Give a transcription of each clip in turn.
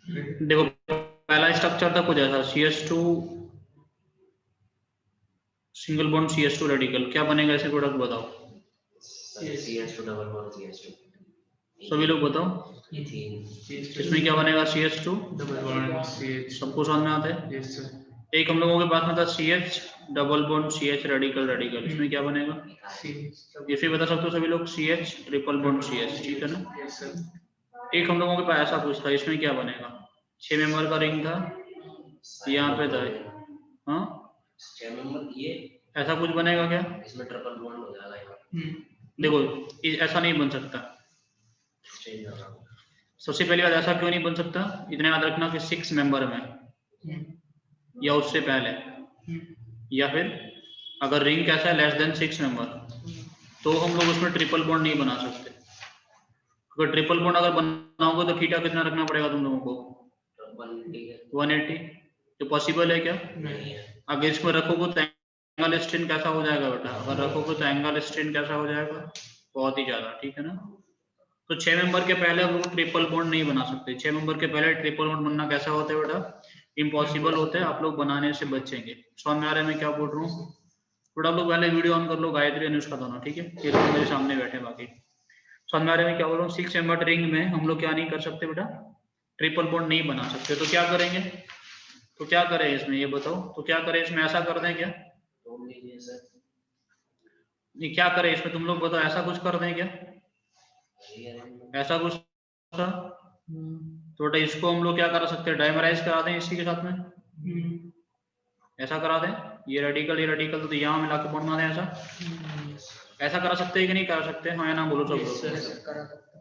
देखो पहला स्ट्रक्चर था कुछ ऐसा CH2 single bond CH2 radical, क्या बनेगा ऐसे प्रोडक्ट बताओ? CH2 double bond CH2। सभी लोग बताओ इसमें क्या बनेगा? CH2 double bond CH। सबको समझ में आता है? Yes sir. एक हम लोगों के पास में था CH double bond CH radical radical, इसमें क्या बनेगा? इसे बता सकते हो सभी लोग? CH ट्रिपल बॉन्ड CH, ठीक है ना? Yes sir. एक हम लोगों के पास ऐसा कुछ था, इसमें क्या बनेगा? 6 मेंबर का रिंग था, यहाँ पे था, हाँ 6 मेंबर ये ऐसा कुछ बनेगा क्या? इसमें ट्रिपल बॉन्ड हो जाएगा। देखो ऐसा नहीं बन सकता। सबसे पहली बात ऐसा क्यों नहीं बन सकता, इतना याद रखना कि 6 मेंबर में या उससे पहले, या फिर अगर रिंग कैसा है लेस देन 6 मेंबर, तो हम लोग उसमें ट्रिपल बॉन्ड नहीं बना सकते। अगर ट्रिपल बॉन्ड अगर बनाओगे तो थीटा कितना रखना पड़ेगा तुम लोगों को? 180। तो पॉसिबल है क्या? नहीं है। अगर इसमें रखोगे तो एंगल स्ट्रेन कैसा हो जाएगा बेटा? अगर रखोगे तो एंगल स्ट्रेन कैसा हो जाएगा? बहुत ही ज्यादा, ठीक है ना? तो 6 मेंबर के पहले हम लोग ट्रिपल बॉन्ड नहीं बना सकते। 6 मेंबर के पहले ट्रिपल बॉन्ड बनना कैसा होता है बेटा? इम्पॉसिबल होता है, आप लोग बनाने से बचेंगे। समझ में आ रहा है मैं क्या बोल रहा हूँ? थोड़ा लोग पहले वीडियो ऑन कर लो, गायत्री अनुष्का दोनों, ठीक है? ये लोग मेरे सामने बैठे, बाकी समझ में आ रहा है मैं क्या बोल रहा हूँ? 6 मेंबर रिंग में हम लोग क्या नहीं कर सकते बेटा? ट्रिपल बॉन्ड नहीं बना सकते। तो क्या करेंगे? तो क्या करें इसमें, ये बताओ? तो क्या करें इसमें? ऐसा कर दें क्या? नहीं, क्या करें इसमें तुम लोग बताओ? ऐसा कुछ कर दें क्या? ऐसा कुछ था तो बेटा इसको हम लोग क्या करा सकते हैं? डाइमराइज करा दें इसी के साथ में, ऐसा करा दें। ये रेडिकल तो यहाँ मिला के बॉन्ड बना दें, ऐसा करा सकते हैं कि नहीं करा सकते? हाँ या ना बोलो सब लोग।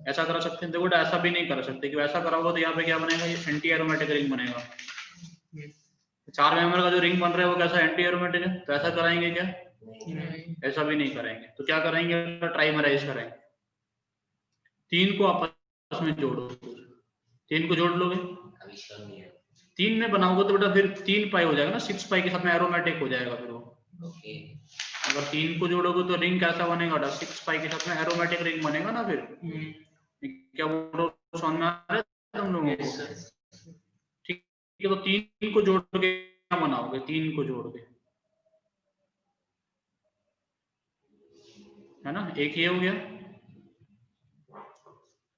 ऐसा करा सकते हैं। देखो ऐसा भी नहीं कर सकते, कि ऐसा करा होगा तो यहाँ पे क्या बनेगा? ये एंटी एरोमेटिक रिंग बनेगा। 4 मेंबर का जो रिंग बन रहा है वो कैसा एंटी एरोमेटिक है, तो ऐसा कराएंगे क्या? ऐसा भी नहीं करेंगे। तो क्या करेंगे? ट्राइमराइज करेंगे। 3 को आपस में जोड़ो, 3 को जोड़ लोगे, 3 में बनाओगे तो बेटा फिर 3 पाई हो जाएगा ना, 6 पाई के साथ में एरोमेटिक हो जाएगा फिर वो। अगर 3 को जोड़ोगे तो रिंग कैसा बनेगा बेटा? 6 पाई के साथ में एरोमेटिक रिंग बनेगा ना फिर। क्या बोल रहे हो? समझ में आ रहा है तुम लोगों को? ठीक है, तो 3 को जोड़ के क्या बनाओगे? 3 को जोड़ के, है ना? एक ये हो गया,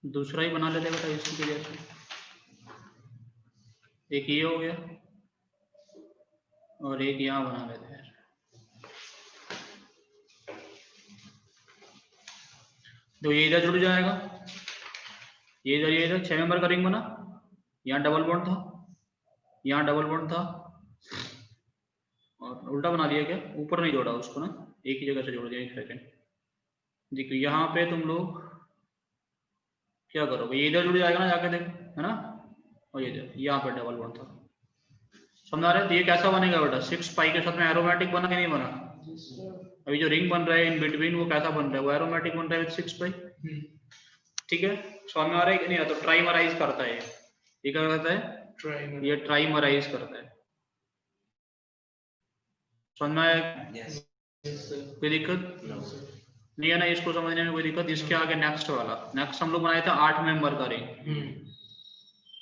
दूसरा ही बना लेते बेटा इसी के जैसे। एक ये हो गया और एक यहाँ बना लेते हैं। तो ये इधर जुड़ जाएगा, ये इधर 6 मेंबर का रिंग बना, यहाँ डबल बॉन्ड था, यहाँ डबल बॉन्ड था, और उल्टा बना दिया क्या? ऊपर नहीं जोड़ा उसको ना, एक ही जगह से जोड़ दिया। एक सेकेंड देखो, यहाँ पे तुम लोग क्या करोगे? ये इधर जुड़ जाएगा ना जाके, देखो, है ना? और ये यहाँ पे डबल बॉन्ड था। समझा रहे? तो ये कैसा बनेगा बेटा? 6 पाई के साथ में एरोमेटिक बना कि नहीं बना? अभी जो रिंग बन रहा है इन बिटवीन वो कैसा बन रहा है? वो एरोमेटिक बन रहा है विद 6 पाई, ठीक है? समझ में आ रहा है कि नहीं? तो ट्राइमराइज करता है ये क्या करता है? ये ट्राइमराइज करता है। समझ में आया? कोई दिक्कत नहीं है ना? इसको समझने में कोई दिक्कत? इसके आगे नेक्स्ट वाला, नेक्स्ट हम लोग बनाए थे 8 मेंबर का रिंग।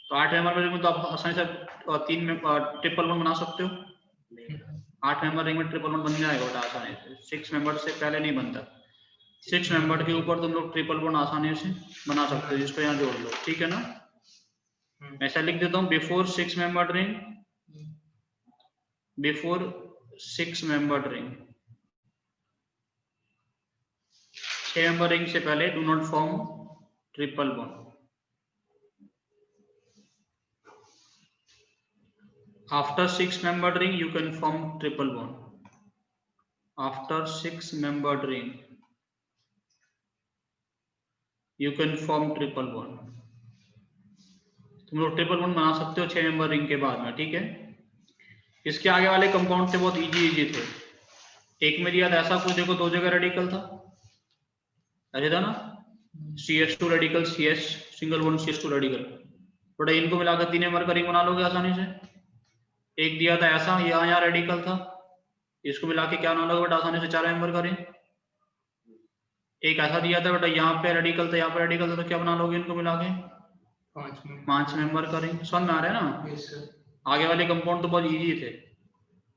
तो 8 मेंबर रिंग में तो आप आसानी से 3 में ट्रिपल बॉन्ड बना सकते हो। 8 मेंबर रिंग में ट्रिपल बॉन्ड बन जाएगा बेटा आसानी से। 6 मेंबर से पहले नहीं बनता। 6 मेंबर के ऊपर तुम लोग ट्रिपल बॉन्ड आसानी से बना सकते हो, जिसको यहाँ जोड़ लो, ठीक है ना? ऐसा लिख देता हूँ, before 6 member ring, before 6 member ring, 6 member ring से पहले do not form triple bond. After 6 membered ring, you can form triple bond. After 6 membered ring, you can form triple bond. तुम लोग ट्रिपल बॉन्ड बना सकते हो 6 member ring के बाद में, ठीक है? इसके आगे वाले कंपाउंड थे बहुत इजी थे। एक में दिया था ऐसा कुछ, देखो 2 जगह रेडिकल था, ऐसे था ना? CH2 radical, CH single bond CH2 radical, थोड़ा इनको मिलाकर 3 मेंबर का रिंग बना लोगे आसानी से। एक दिया था ऐसा, यहाँ रेडिकल था, इसको मिला के क्या बना लोगे बेटा आसानी से? 4 मेंबर का रिंग। एक ऐसा दिया था बेटा, यहाँ पे रेडिकल था, यहाँ पे रेडिकल था, तो क्या बना लोगे इनको मिला के? 5 मेंबर का रिंग, समझ में आ रहा है ना। Yes sir. आगे वाले कंपाउंड तो बहुत इजी थे।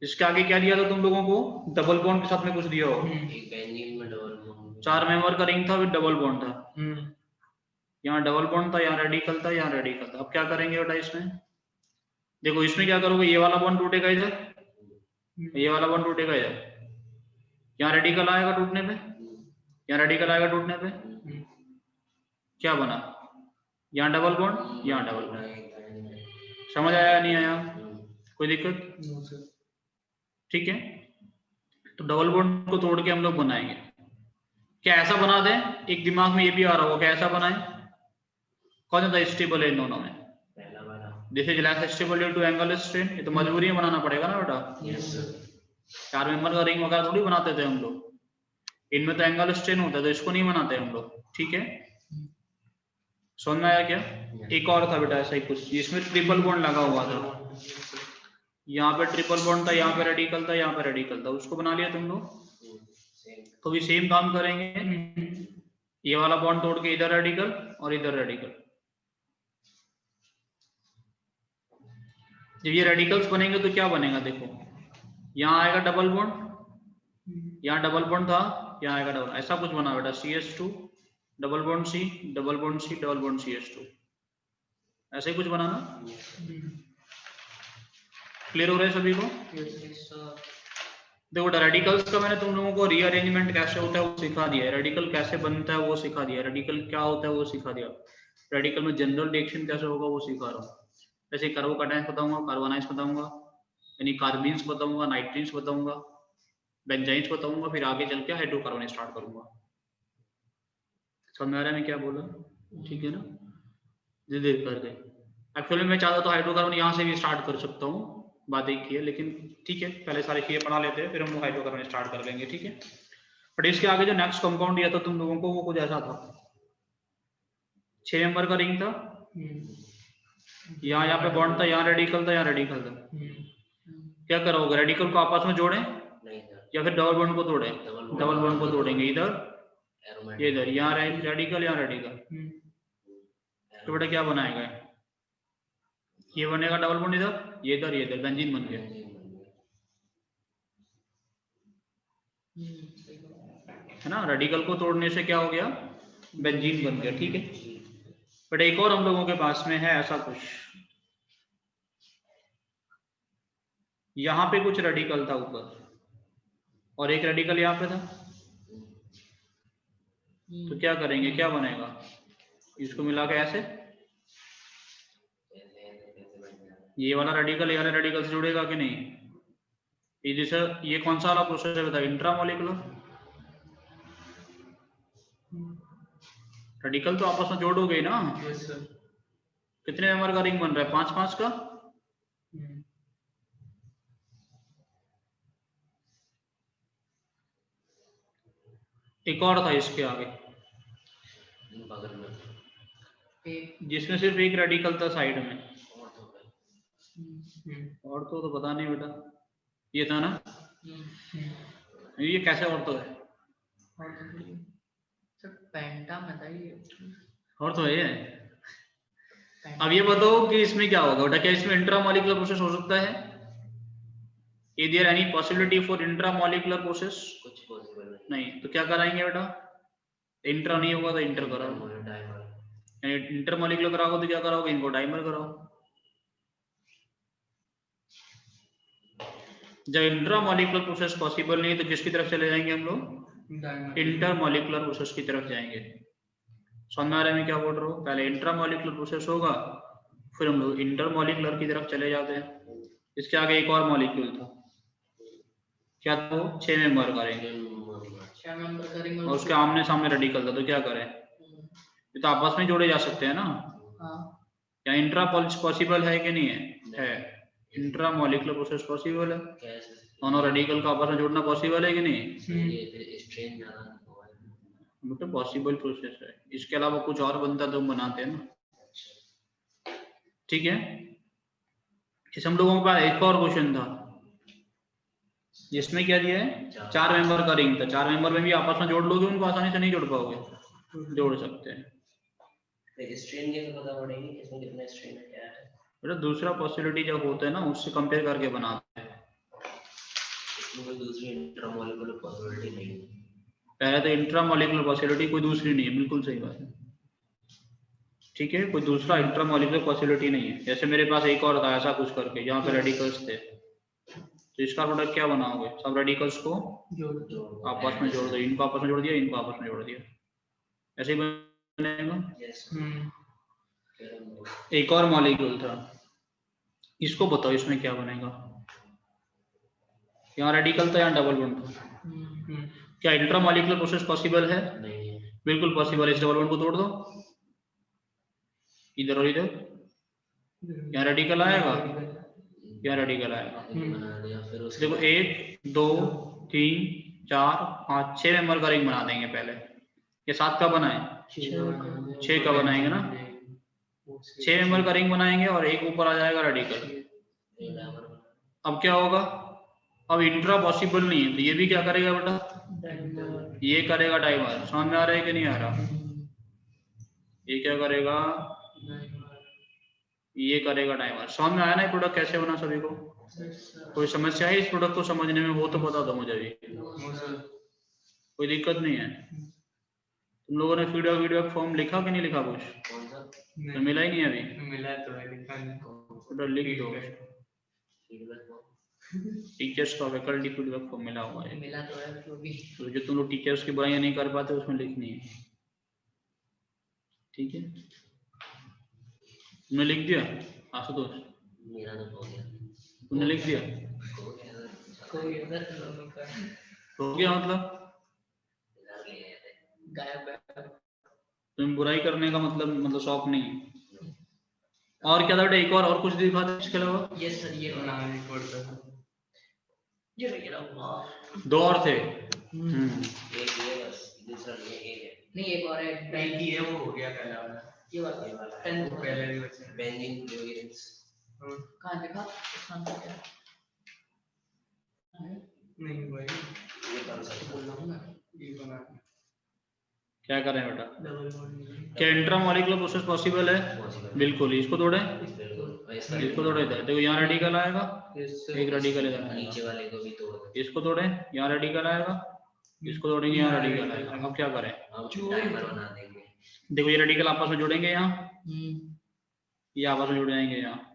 इसके आगे क्या दिया था तुम लोगों को, डबल बॉन्ड के साथ में कुछ दिया हो। एक बेंजीन में डबल बॉन्ड, 4 मेंबर का रिंग था विद डबल बॉन्ड था। यहाँ डबल बॉन्ड था, यहाँ रेडिकल था, यहाँ रेडिकल था। अब क्या करेंगे बेटा इसमें, देखो इसमें क्या करोगे, ये वाला बॉन्ड टूटेगा इधर, ये वाला बॉन्ड टूटेगा इधर, यहाँ रेडिकल आएगा टूटने पे, यहाँ रेडिकल आएगा टूटने पे, क्या बना, यहाँ डबल बॉन्ड, यहाँ डबल बॉन्ड। समझ आया या नहीं आया, कोई दिक्कत? No sir. ठीक है, तो डबल बॉन्ड को तोड़ के हम लोग बनाएंगे। क्या ऐसा बना दें, एक दिमाग में ये भी आ रहा होगा, क्या ऐसा बनाएं, कौन सा स्टेबल है इन दोनों में, पहला वाला। This is less stable due to angle strain. ये तो मजबूरी में बनाना पड़ेगा ना बेटा, Yes sir. 4 मेंबर का रिंग वगैरह थोड़ी बनाते थे हम लोग, इनमें तो एंगल स्ट्रेन होता है, तो इसको नहीं बनाते हम लोग। ठीक है, समझ में आया क्या? एक और था बेटा ऐसा ही कुछ, इसमें ट्रिपल बॉन्ड लगा हुआ था, यहाँ पे ट्रिपल बॉन्ड था, यहाँ पे रेडिकल था, यहाँ पे रेडिकल था, उसको बना लिया तुम लोग। तो भी सेम काम करेंगे, ये वाला बॉन्ड तोड़ के इधर रेडिकल और इधर रेडिकल। जब ये रेडिकल्स बनेंगे तो क्या बनेगा, देखो यहाँ आएगा डबल बॉन्ड, यहाँ डबल बॉन्ड था, यहाँ आएगा डबल, ऐसा कुछ बना बेटा, CH2 double bond C, double bond C, double bond CH2, ऐसे ही कुछ बनाना। क्लियर हो रहा है सभी को? देखो रेडिकल्स का मैंने तुम लोगों को रीअरेंजमेंट कैसे होता है वो सिखा दिया है, रेडिकल कैसे बनता है वो सिखा दिया, रेडिकल क्या होता है वो सिखा दिया, रेडिकल में जनरल रिएक्शन कैसे होगा वो सिखा रहा हूँ। जैसे कार्बोकैटायंस बताऊंगा, कार्बोनाइल्स बताऊंगा, यानी कार्बीन्स बताऊंगा, नाइट्रीन्स बताऊंगा, बेंजाइन्स बताऊंगा, फिर आगे चल के हाइड्रोकार्बन स्टार्ट करूंगा। समझ में आ रहा है मैं क्या बोला? ठीक है ना, धीरे धीरे करके। एक्चुअली मैं चाहता तो हाइड्रोकार्बन यहाँ से भी स्टार्ट कर सकता हूँ, बात एक ही है, लेकिन ठीक है पहले सारी चीजें पढ़ा लेते हैं, फिर हम लोग हाइड्रोकार्बन स्टार्ट कर लेंगे। ठीक है, बट इसके आगे जो नेक्स्ट कंपाउंड दिया था तुम लोगों को वो कुछ ऐसा था, 6 मेंबर का रिंग था, यहाँ पे बॉन्ड था, यहाँ रेडिकल था, यहाँ रेडिकल था। क्या करोगे, रेडिकल को आपस में जोड़ें या फिर डबल बॉन्ड को तोड़ें? डबल बॉन्ड को तोड़ेंगे, इधर ये इधर, यहाँ रेडिकल, यहाँ रेडिकल, तो बेटा क्या बनाएगा, ये बनेगा डबल बॉन्ड इधर, ये इधर, ये इधर, बेंजीन बन गया। है ना, रेडिकल को तोड़ने से क्या हो गया, बेंजीन बन गया। ठीक है, बट एक और हम लोगों के पास में है ऐसा कुछ, यहाँ पे कुछ रेडिकल था ऊपर और एक रेडिकल यहाँ पे था, तो क्या करेंगे, क्या बनेगा, इसको मिला के ऐसे, ये वाला रेडिकल ये वाला रेडिकल से जुड़ेगा कि नहीं, ये जैसे ये कौन सा वाला प्रोसेस है बता, इंट्रामोलिकुलर। रेडिकल तो आपस में जोड़ोगे ही ना। Yes sir. कितने मेंबर का रिंग बन रहा है, 5-5 का। एक और था इसके आगे बगल में, जिसमें सिर्फ एक रेडिकल था साइड में, और तो पता नहीं बेटा, ये था ना, ये कैसे और तो है, पेंटा में था ये, और तो है। अब ये बताओ कि इसमें क्या होगा बेटा, क्या इसमें इंट्रामोलिकुलर प्रोसेस हो सकता है, is there any possibility for intramolecular process? कुछ पॉसिबल नहीं, तो क्या कराएंगे बेटा, इंट्रा नहीं होगा तो इंटर कराओ, नहीं। इंटरमोलिकुलर कराओगे तो क्या कराओगे, इनको डाइमर कराओ। जब इंट्रामोलिकुलर प्रोसेस पॉसिबल नहीं है तो किसकी तरफ चले जाएंगे हम लोग, इंटरमोलिकुलर प्रोसेस की तरफ जाएंगे। समझ में आ रहा है मैं क्या बोल रहा हूँ, पहले इंट्रामोलिकुलर प्रोसेस होगा फिर हम लोग इंटरमोलिकुलर की तरफ चले जाते हैं। इसके आगे एक और मॉलिक्यूल था, क्या था वो, 6 मेंबर का रिंग, और उसके आमने सामने रेडिकल था, तो क्या करें, ये तो आपस में जोड़े जा सकते हैं ना। क्या इंट्रा पॉसिबल है कि नहीं है, इंट्रामोलिकुलर प्रोसेस पॉसिबल है, दोनों रेडिकल का आपस में जोड़ना पॉसिबल है कि नहीं, तो पॉसिबल प्रोसेस है। इसके अलावा कुछ और बनता तो हम बनाते हैं ना। ठीक है, इस हम लोगों का एक और क्वेश्चन था जिसमें क्या दिया है, 4 मेंबर का रिंग था, 4 मेंबर में भी आपस में जोड़ लोगे उनको, आसानी से नहीं जोड़ पाओगे, जोड़ सकते हैं। स्ट्रेन कैसे पता पड़ेगी इसमें कितना स्ट्रेन है क्या है? बेटा दूसरा पॉसिबिलिटी जब होता है ना उससे कंपेयर करके बनाते हैं। इसमें कोई दूसरी इंट्रामोलिकुलर पॉसिबिलिटी नहीं है। पहले तो इंट्रामोलिकुलर पॉसिबिलिटी कोई दूसरी नहीं है, बिल्कुल सही बात है। ठीक है, कोई दूसरा इंट्रामोलिकुलर पॉसिबिलिटी नहीं है। जैसे मेरे पास एक और था ऐसा कुछ करके जहाँ पे रेडिकल्स थे, तो इसका प्रोडक्ट क्या बनाओगे? सब रेडिकल्स को आपस में जोड़ दो, इनको आपस में जोड़ दिया, इनको आपस में जोड़ दिया, ऐसे ही बनेगा। एक और मॉलिक्यूल था, इसको बताओ इसमें क्या बनेगा? यहाँ रेडिकल था, यहाँ डबल बॉन्ड था। क्या इंट्रामोलिकुलर प्रोसेस पॉसिबल है? नहीं है। बिल्कुल पॉसिबल है। इस डबल बॉन्ड को तोड़ दो, इधर और इधर, यहाँ रेडिकल आएगा, यहाँ रेडिकल आएगा। बना दिया फिर उसके देखो 1 2 3 4 5 6 मेंबर का रिंग बना देंगे पहले। ये 7 का बनाए, 6 का बनाएंगे ना, 6 मेंबर का रिंग बनाएंगे और एक ऊपर आ जाएगा रेडिकल। अब क्या होगा? अब इंट्रा पॉसिबल नहीं है, तो ये भी क्या करेगा बेटा? ये करेगा डाइमर। समझ में आ रहा है कि नहीं आ रहा? ये क्या करेगा? ये करेगा डाइमर। समझ में आया ना ये प्रोडक्ट कैसे बना सभी को? कोई समस्या है इस प्रोडक्ट को समझने में? वो तो बता दो मुझे भी, कोई दिक्कत नहीं है। तुम लोगों ने फीडबैक फॉर्म लिखा कि नहीं लिखा? कुछ कौन सा? तो मिला ही नहीं अभी। मिला तो है, लिखा नहीं। तो लिख दो, फीडबैक टीचर्स का फैकल्टी फीडबैक फॉर्म मिला हुआ है। मिला तो है जो भी। तो जो तुम लोग टीचर्स की बुराइयां नहीं कर पाते उसमें लिखनी है, ठीक है? तुमने लिख दिया आशुतोष? मेरा तो हो गया। तुमने लिख दिया? हो गया। कोई इधर दोनों का हो गया मतलब? इधर ले गए थे। गायब है। तुम बुराई करने का मतलब शौक नहीं है। और क्या था बेटा? एक और कुछ दिखा था इसके अलावा? ये सर ये ना रिकॉर्ड कर। ये वाह। 2 और थे। एक ये बस, दूसरा ये एक है। नहीं एक और है, एक ही है, वो हो गया पहला वाला। ये वाला ये वाला है। पेन वो पहले भी बचा। Benzene Florence. कहाँ देखा? स्थान पे क्या है? नहीं भाई, ये कौन सा है? बोल रहा हूँ ना, ये बना क्या करें बेटा? Double bond. क्या इंट्रामोलिकुलर प्रोसेस पॉसिबल है? Possible। बिल्कुल। इसको तोड़े, बिल्कुल। इसका इसको तोड़े इधर, देखो यहाँ रेडिकल आएगा, एक रेडिकल इधर नीचे आएगा। वाले को भी तोड़ दो। इसको तोड़े, यहाँ रेडिकल आएगा, इसको तोड़ेंगे, यहाँ रेडिकल आएगा। अब क्या करें? अब टाइमर बना देंगे। देखो ये रेडिकल आपस में जुड़ेंगे, यहाँ ये आपस में जुड़ जाएंगे यहाँ।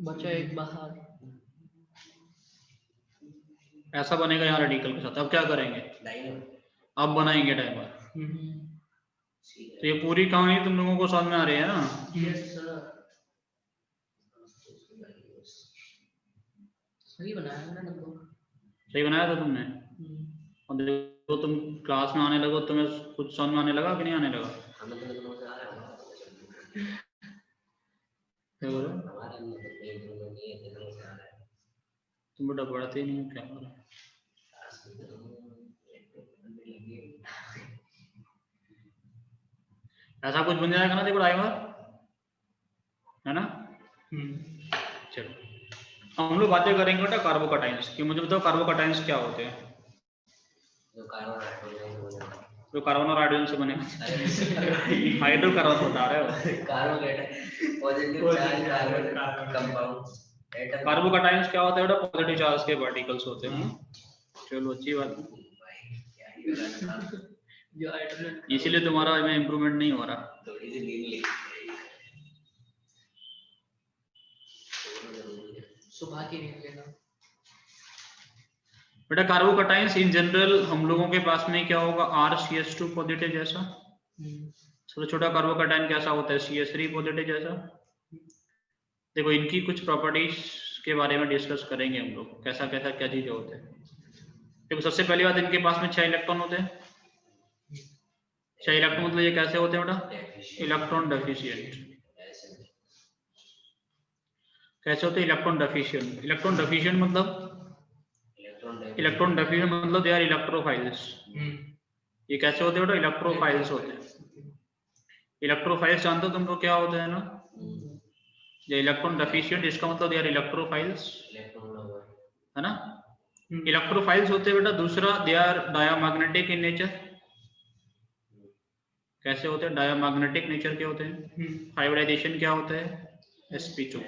बचा एक बाहर। ऐसा बनेगा यहाँ रेडिकल के साथ। अब क्या करेंगे? डाइमर। अब बनाएंगे टाइमर। तो ये पूरी कहानी तुम लोगों को समझ में आ रही है ना? यस सर, सही बनाया है ना तुमको। सही बनाया था तुमने? और देखो तुम क्लास में आने लगो, तुम्हें कुछ समझ में आने लगा कि नहीं आने लगा? हमें तो समझ आ रहा है। क्या करो? हमारे अंदर तो पेट में नहीं है, समझ आ रहा है। तुम बेटा पढ़ते ही नहीं हो, क्या हो रहा है? ऐसा कुछ बन जाएगा ना, देखो ड्राइवर, है ना? चलो हम लोग बातें करेंगे बेटा कार्बोकटाइन्स की। मुझे बताओ कार्बोकटाइन्स क्या होते हैं? जो कार्बन हाइड्रोजन हो जाता है। जो कार्बन और हाइड्रोजन से बने। हाइड्रोकार्बन बता रहे हो? Carbocation positive charge carbon compound. Atom. Carbocations क्या होता है बेटा? पॉजिटिव चार्ज के पार्टिकल्स होते हैं। चलो अच्छी बात है, जो हाइड्रोजन, इसीलिए तुम्हारा में इम्प्रूवमेंट नहीं हो रहा। थोड़ी सी नींद ली। सुबह की नींद लेना। बेटा कार्बोकटाइन्स इन जनरल हम लोगों के पास में क्या होगा? RCH2 पॉजिटिव जैसा। सबसे छोटा कार्बोकटाइन कैसा होता है? CH3 पॉजिटिव जैसा। देखो इनकी कुछ प्रॉपर्टीज के बारे में डिस्कस करेंगे हम लोग, कैसा कैसा क्या चीजें होते हैं। देखो सबसे पहली बात, इनके पास में 6 इलेक्ट्रॉन होते हैं। 6 इलेक्ट्रॉन मतलब ये कैसे होते हैं बेटा? Electron deficient. कैसे होते हैं? Electron deficient. इलेक्ट्रॉन डेफिशिएंट मतलब दे आर इलेक्ट्रोफाइल्स। ये कैसे होते हैं बेटा? इलेक्ट्रोफाइल्स होते हैं। इलेक्ट्रोफाइल्स जानते हो तुम लोग क्या होते हैं ना? ये इलेक्ट्रॉन डेफिशिएंट, इसका मतलब दे आर इलेक्ट्रोफाइल्स, है ना? इलेक्ट्रोफाइल्स होते हैं बेटा। दूसरा, they are diamagnetic in nature. कैसे होते हैं? डायमैग्नेटिक नेचर के होते हैं। हाइब्रिडाइजेशन क्या होता है? sp2।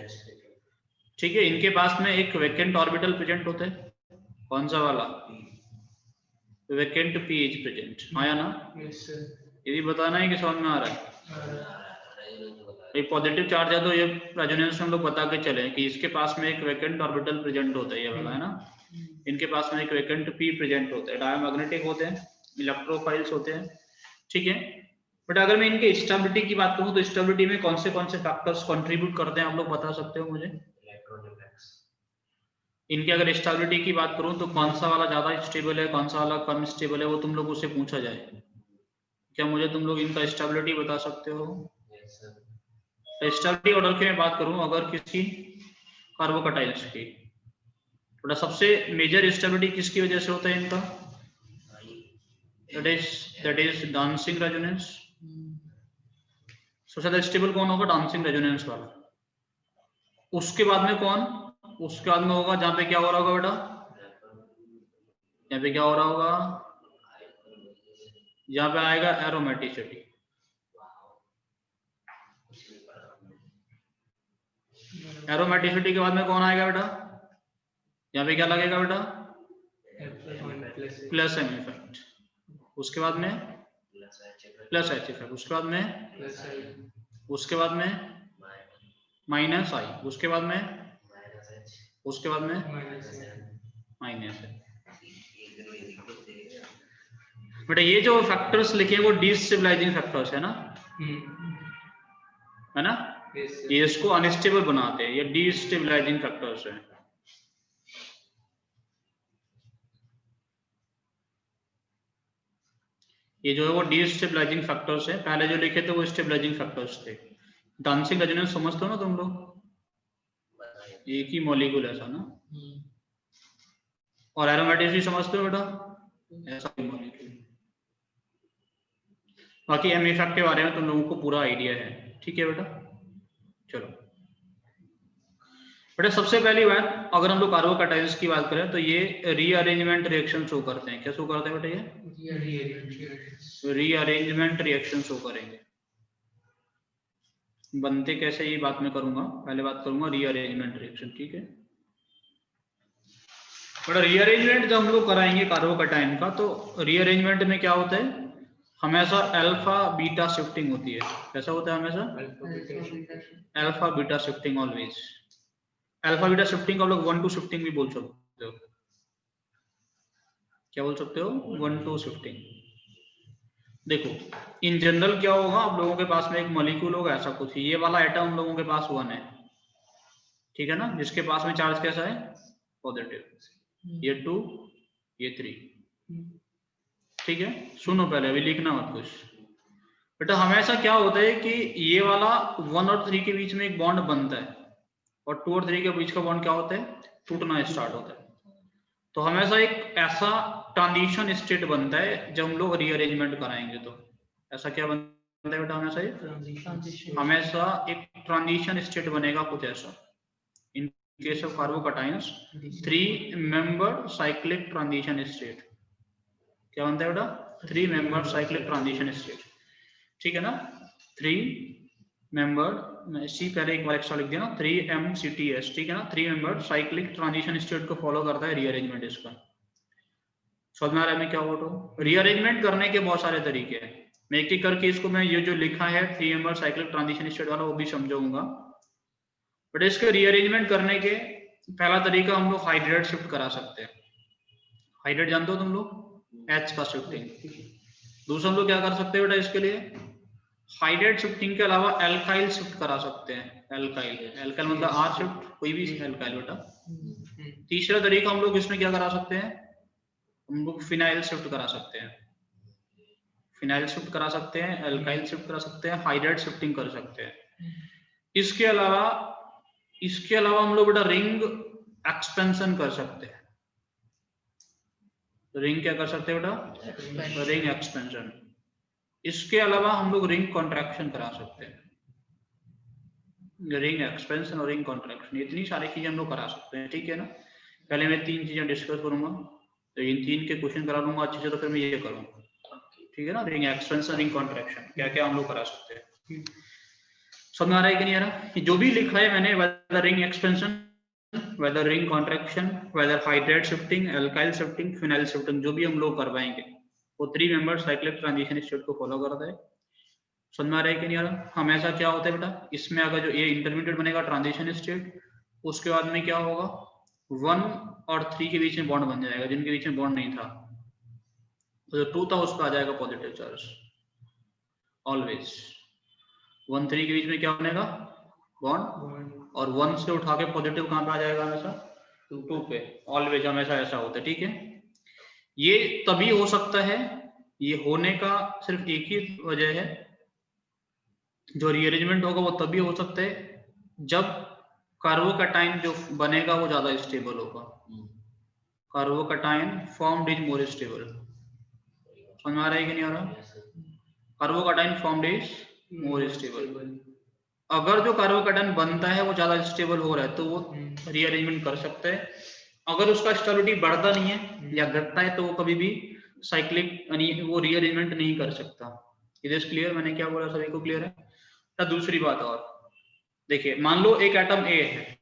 ठीक है, इनके पास में एक वैकेंट ऑर्बिटल प्रेजेंट होता है, कौन सा वाला? वैकेंट p इज प्रेजेंट, आया ना? ये भी बताना है कि समझ में आ रहा है? ये पॉजिटिव चार्ज है तो ये रेजोनेंस में हम लोग बता के चले कि इसके पास में एक वैकेंट ऑर्बिटल प्रेजेंट होता है, ये वाला है ना। इनके पास में एक वैकेंट p प्रेजेंट होता है, डायमैग्नेटिक होते हैं, इलेक्ट्रोफाइल्स होते हैं। ठीक है, बट अगर मैं इनके स्टेबिलिटी की बात करूं तो स्टेबिलिटी में कौन से फैक्टर्स कंट्रीब्यूट करते हैं, आप लोग बता सकते हो मुझे? इनके अगर स्टेबिलिटी की बात करूं तो कौन सा वाला ज्यादा स्टेबल है, कौन सा वाला कम स्टेबल है, वो तुम लोगों से पूछा जाए। क्या मुझे तुम लोग इनका स्टेबिलिटी बता सकते हो? स्टेबिलिटी ऑर्डर की मैं बात करूं अगर किसी कार्बोकटाइल्स की, थोड़ा सबसे मेजर स्टेबिलिटी किसकी वजह से होता है इनका? that is dancing resonance. सबसे ज्यादा स्टेबल कौन होगा? डांसिंग रेजोनेंस वाला। उसके बाद में कौन? उसके बाद में होगा जहां पे क्या हो रहा होगा बेटा? यहाँ पे क्या हो रहा होगा? यहाँ पे आएगा एरोमेटिसिटी। एरोमेटिसिटी के बाद में कौन आएगा बेटा? यहाँ पे क्या लगेगा बेटा? Plus M effect. उसके बाद में प्लस एच इफेक्ट। उसके बाद में माइनस आई। उसके बाद में माइनस है। बेटा ये जो फैक्टर्स लिखे हैं वो डिस्टेबलाइजिंग फैक्टर्स है ना, है ना? ये इसको अनस्टेबल बनाते हैं, ये डिस्टेबलाइजिंग फैक्टर्स है। ये जो है वो डिस्टेबलाइजिंग फैक्टर्स है, पहले जो लिखे थे वो स्टेबलाइजिंग फैक्टर्स थे। डांसिंग रेजोनेंस समझते हो ना तुम लोग? एक ही मॉलिक्यूल ऐसा ना। और एरोमेटिसिटी समझते हो बेटा? ऐसा ही मॉलिक्यूल। बाकी एम इफेक्ट के बारे में तुम लोगों को पूरा आइडिया है, ठीक है बेटा? चलो बेटा, सबसे पहली बात अगर हम लोग कार्बोकटाइल्स की बात करें तो ये रीअरेंजमेंट रिएक्शन शो करते हैं। क्या शो करते हैं बेटा? ये रीअरेंजमेंट रिएक्शन शो करेंगे। बनते कैसे ये बात मैं करूंगा, पहले बात करूंगा रीअरेंजमेंट रिएक्शन। ठीक है बेटा, रीअरेंजमेंट जब हम लोग कराएंगे कार्बोकटाइन का तो रीअरेंजमेंट में क्या होता है? हमेशा अल्फा बीटा शिफ्टिंग होती है। कैसा होता है? हमेशा alpha beta shifting always. Alpha beta shifting को आप लोग 1-2 शिफ्टिंग भी बोल सकते हो। क्या बोल सकते हो? 1-2 शिफ्टिंग। देखो इन जनरल क्या होगा, आप लोगों के पास में एक मॉलिक्यूल होगा ऐसा कुछ, ये वाला एटम हम लोगों के पास 1 है, ठीक है ना, जिसके पास में चार्ज कैसा है? पॉजिटिव। ये 2, ये 3, ठीक है। सुनो पहले, अभी लिखना मत कुछ बेटा। हमेशा क्या होता है कि ये वाला 1 और 3 के बीच में एक बॉन्ड बनता है और 2 और 3 के बीच का बॉन्ड क्या होता है? टूटना स्टार्ट होता है। तो हमेशा एक ऐसा ट्रांजिशन स्टेट बनता है जब हम लोग रीअरेंजमेंट कराएंगे तो। ऐसा क्या बनता है बेटा? हमेशा एक ट्रांजिशन स्टेट बनेगा कुछ ऐसा। In case of carbocations 3 member cyclic transition state. क्या बनता है बेटा? 3 मेंबर साइक्लिक ट्रांजिशन स्टेट, ठीक है ना। 3 मेंबर, सी पहले एक बार एक्स्ट्रा लिख दिया ना, 3MCTS, ठीक है ना। 3 मेंबर साइक्लिक ट्रांजिशन स्टेट को फॉलो करता है रीअरेंजमेंट इसका। समझ में आ रहा है मैं क्या बोल रहा हूँ? रीअरेंजमेंट करने के बहुत सारे तरीके हैं, मैं एक एक करके इसको मैं ये जो लिखा है 3 मेंबर साइक्लिक ट्रांजिशन स्टेट वाला वो भी समझाऊंगा। बट इसके रीअरेंजमेंट करने के पहला तरीका हम लोग हाइड्रेट शिफ्ट करा सकते हैं। हाइड्रेट जानते हो तुम लोग? H का शिफ्टिंग। दूसरा हम लोग क्या कर सकते हैं बेटा इसके लिए? हाइड्रेट शिफ्टिंग के अलावा एल्काइल शिफ्ट करा सकते हैं। एल्काइल मतलब R शिफ्ट, कोई भी एल्काइल बेटा। तीसरा तरीका हम लोग इसमें क्या करा सकते हैं? हम लोग फिनाइल शिफ्ट करा सकते हैं। फिनाइल शिफ्ट करा सकते हैं, एल्काइल शिफ्ट करा सकते हैं, हाइड्रेट शिफ्टिंग कर सकते हैं। इसके अलावा हम लोग बेटा रिंग एक्सपेंशन कर सकते हैं। रिंग क्या कर सकते हैं बेटा? Ring expansion. इसके अलावा हम लोग रिंग कॉन्ट्रैक्शन करा सकते हैं। रिंग एक्सपेंशन और रिंग कॉन्ट्रैक्शन, इतनी सारी चीजें हम लोग करा सकते हैं, ठीक है ना। पहले मैं 3 चीजें डिस्कस करूंगा, तो इन 3 के क्वेश्चन करा लूंगा अच्छे से, तो फिर मैं ये करूंगा, ठीक है। ठीक है ना, रिंग एक्सपेंशन रिंग कॉन्ट्रैक्शन क्या क्या हम लोग करा सकते हैं। समझ में आ रहा है कि नहीं आ रहा? जो भी लिखा है मैंने, whether ring expansion, whether ring contraction, whether hydride shifting, alkyl shifting, phenyl shifting, जो भी हम लोग करवाएंगे वो 3 मेंबर साइक्लिक ट्रांजिशन स्टेट को फॉलो करता है। समझ में आ रहा है कि नहीं आ रहा? हमेशा क्या होता है बेटा, इसमें अगर जो ये इंटरमीडिएट बनेगा ट्रांजिशन स्टेट, उसके बाद में क्या होगा, 1 और 3 के बीच में बॉन्ड बन जाएगा, जिनके बीच में बॉन्ड नहीं था, तो जो 2 था उस पर आ जाएगा पॉजिटिव चार्ज ऑलवेज। 1 3 के बीच में क्या बनेगा, बॉन्ड, और 1 से उठा के पॉजिटिव कहाँ पे आ जाएगा, हमेशा 2 पे, ऑलवेज, हमेशा ऐसा होता है। ठीक है, ये तभी हो सकता है, ये होने का सिर्फ एक ही वजह है, जो रीअरेंजमेंट होगा वो तभी हो सकता है जब कार्बोकैटायन जो बनेगा वो ज्यादा स्टेबल होगा। Carbocation formed is more stable. समझ में आ रहा है कि नहीं आ रहा? Carbocation formed is more stable. अगर जो कार्बोकैटायन बनता है वो ज्यादा स्टेबल हो रहा है तो वो रीअरेंजमेंट कर सकता है। अगर उसका स्टेबिलिटी बढ़ता नहीं है या घटता है तो वो कभी भी साइक्लिक यानी वो रीअरेंजमेंट नहीं कर सकता। Is clear? मैंने क्या बोला, सभी को क्लियर है? तो दूसरी बात और देखिए, मान लो एक एटम ए है,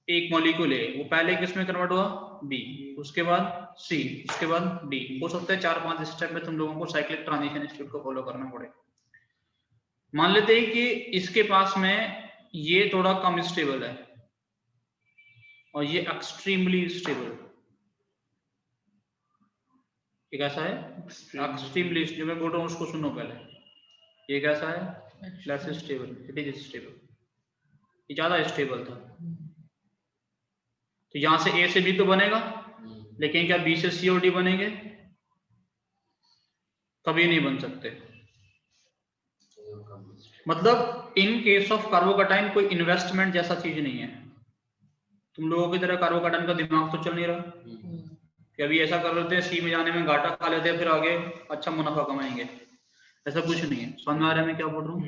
एक मॉलिक्यूल ए, वो पहले किसमें कन्वर्ट हुआ, बी, उसके बाद सी, उसके बाद डी। हो सकता है 4-5 स्टेप में तुम लोगों को साइक्लिक ट्रांजिशन स्टेट को फॉलो करना पड़े। मान लेते हैं कि इसके पास में ये थोड़ा कम स्टेबल है और ये एक्सट्रीमली स्टेबल। ये कैसा है, एक्सट्रीमली स्टेबल। मैं बोल रहा हूँ उसको सुनो पहले। ये कैसा है, less stable, it is stable. ये ज्यादा स्टेबल था, तो यहां से ए से बी तो बनेगा, लेकिन क्या बी से सी और डी बनेंगे? कभी नहीं बन सकते। मतलब इन केस ऑफ कार्बोकैटायन कोई इन्वेस्टमेंट जैसा चीज नहीं है। तुम लोगों की तरह कार्बोकैटायन का दिमाग तो चल नहीं रहा कि अभी ऐसा कर लेते हैं, सी में जाने में घाटा खा लेते हैं, फिर आगे अच्छा मुनाफा कमाएंगे। ऐसा कुछ नहीं है। समझ में आ रहा है मैं क्या बोल रहा हूँ?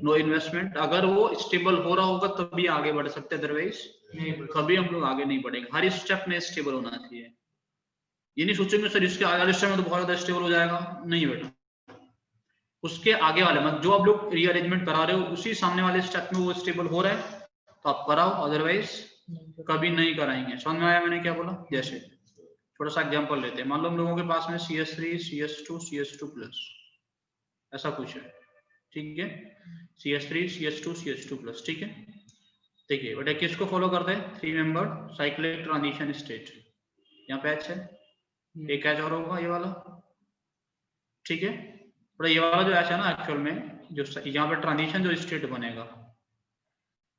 No investment. अगर वो स्टेबल हो रहा होगा तभी आगे बढ़ सकते, अदरवाइज कभी हम लोग आगे नहीं बढ़ेंगे। हर स्टेप में स्टेबल होना चाहिए। ये नहीं सोचेंगे सर इसके आगे स्टेप में तो बहुत ज्यादा स्टेबल हो जाएगा, नहीं बेटा। उसके आगे वाले मतलब जो आप लोग रीअरेंजमेंट करा रहे हो उसी सामने वाले स्टेप में वो स्टेबल हो रहा है तो आप कराओ, अदरवाइज कभी नहीं कराएंगे। समझ में आया मैंने क्या बोला? जैसे थोड़ा सा एग्जांपल लेते हैं। मान लो हम लोगों के पास में CS3 CS2 CS2+, ऐसा कुछ है, ठीक है, CS3 CS2 CS2+, ठीक है। देखिए बेटा किसको फॉलो करते हैं, 3 मेंबर साइक्लिक ट्रांजिशन स्टेट। यहाँ पे H है, एक H और होगा ये वाला, ठीक है। और ये वाला जो H है ना, एक्चुअल में जो यहाँ पे ट्रांजिशन जो स्टेट बनेगा,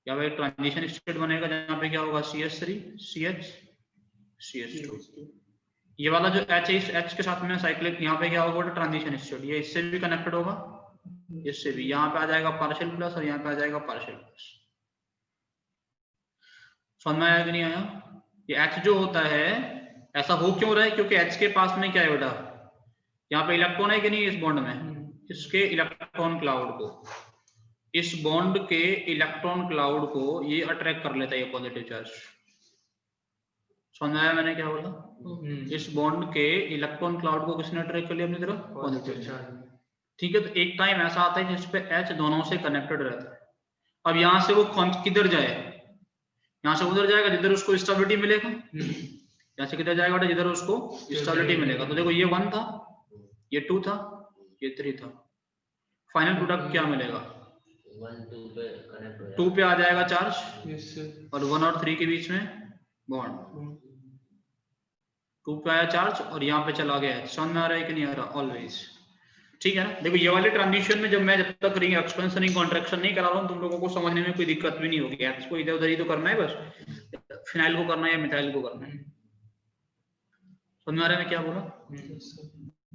यहाँ पे ट्रांजिशन स्टेट बनेगा जहाँ पे क्या होगा, CS3 CH CS2। ये वाला जो H है, इस H के साथ में साइक्लिक यहाँ पे क्या होगा, ट्रांजिशन स्टेट, ये इससे भी कनेक्टेड होगा, इससे भी। यहाँ पे आ जाएगा पार्शियल प्लस और यहाँ पे आ जाएगा पार्शियल प्लस। समझ में आया कि नहीं आया? ये H जो होता है ऐसा हो क्यों रहा है, क्योंकि H के पास में क्या है बेटा, यहाँ पे इलेक्ट्रॉन है कि नहीं इस बॉन्ड में, इसके इलेक्ट्रॉन क्लाउड को, इस बॉन्ड के इलेक्ट्रॉन क्लाउड को ये अट्रैक्ट कर लेता है, ये पॉजिटिव चार्ज। समझ में आया मैंने क्या बोला? इस बॉन्ड के इलेक्ट्रॉन क्लाउड को किसने अट्रैक्ट कर लिया अपनी तरफ, पॉजिटिव चार्ज। ठीक है, तो एक टाइम ऐसा आता है जिसपे H दोनों से कनेक्टेड रहता है। अब यहाँ से वो किधर जाए, यहाँ से उधर जाएगा जिधर उसको स्टेबिलिटी मिलेगा, यहाँ से किधर जाएगा जिधर उसको स्टेबिलिटी मिलेगा। तो देखो ये 1 था, ये 2 था, ये 3 था, फाइनल प्रोडक्ट क्या मिलेगा, 2 पे आ जाएगा चार्ज और 1 और 3 के बीच में बॉन्ड, 2 पे आया चार्ज और यहाँ पे चला गया। समझ में आ रहा है कि नहीं आ रहा? ऑलवेज, ठीक है ना। देखो ये वाले ट्रांजिशन में जब तक रिंग एक्सपेंशन रिंग कॉन्ट्रैक्शन नहीं करा रहा हूँ, तुम लोगों को समझने में कोई दिक्कत भी नहीं होगी। इसको इधर उधर ही तो करना है, बस फिनाइल को करना है या मिथाइल को करना है। समझ में आ रहा है मैं क्या बोला?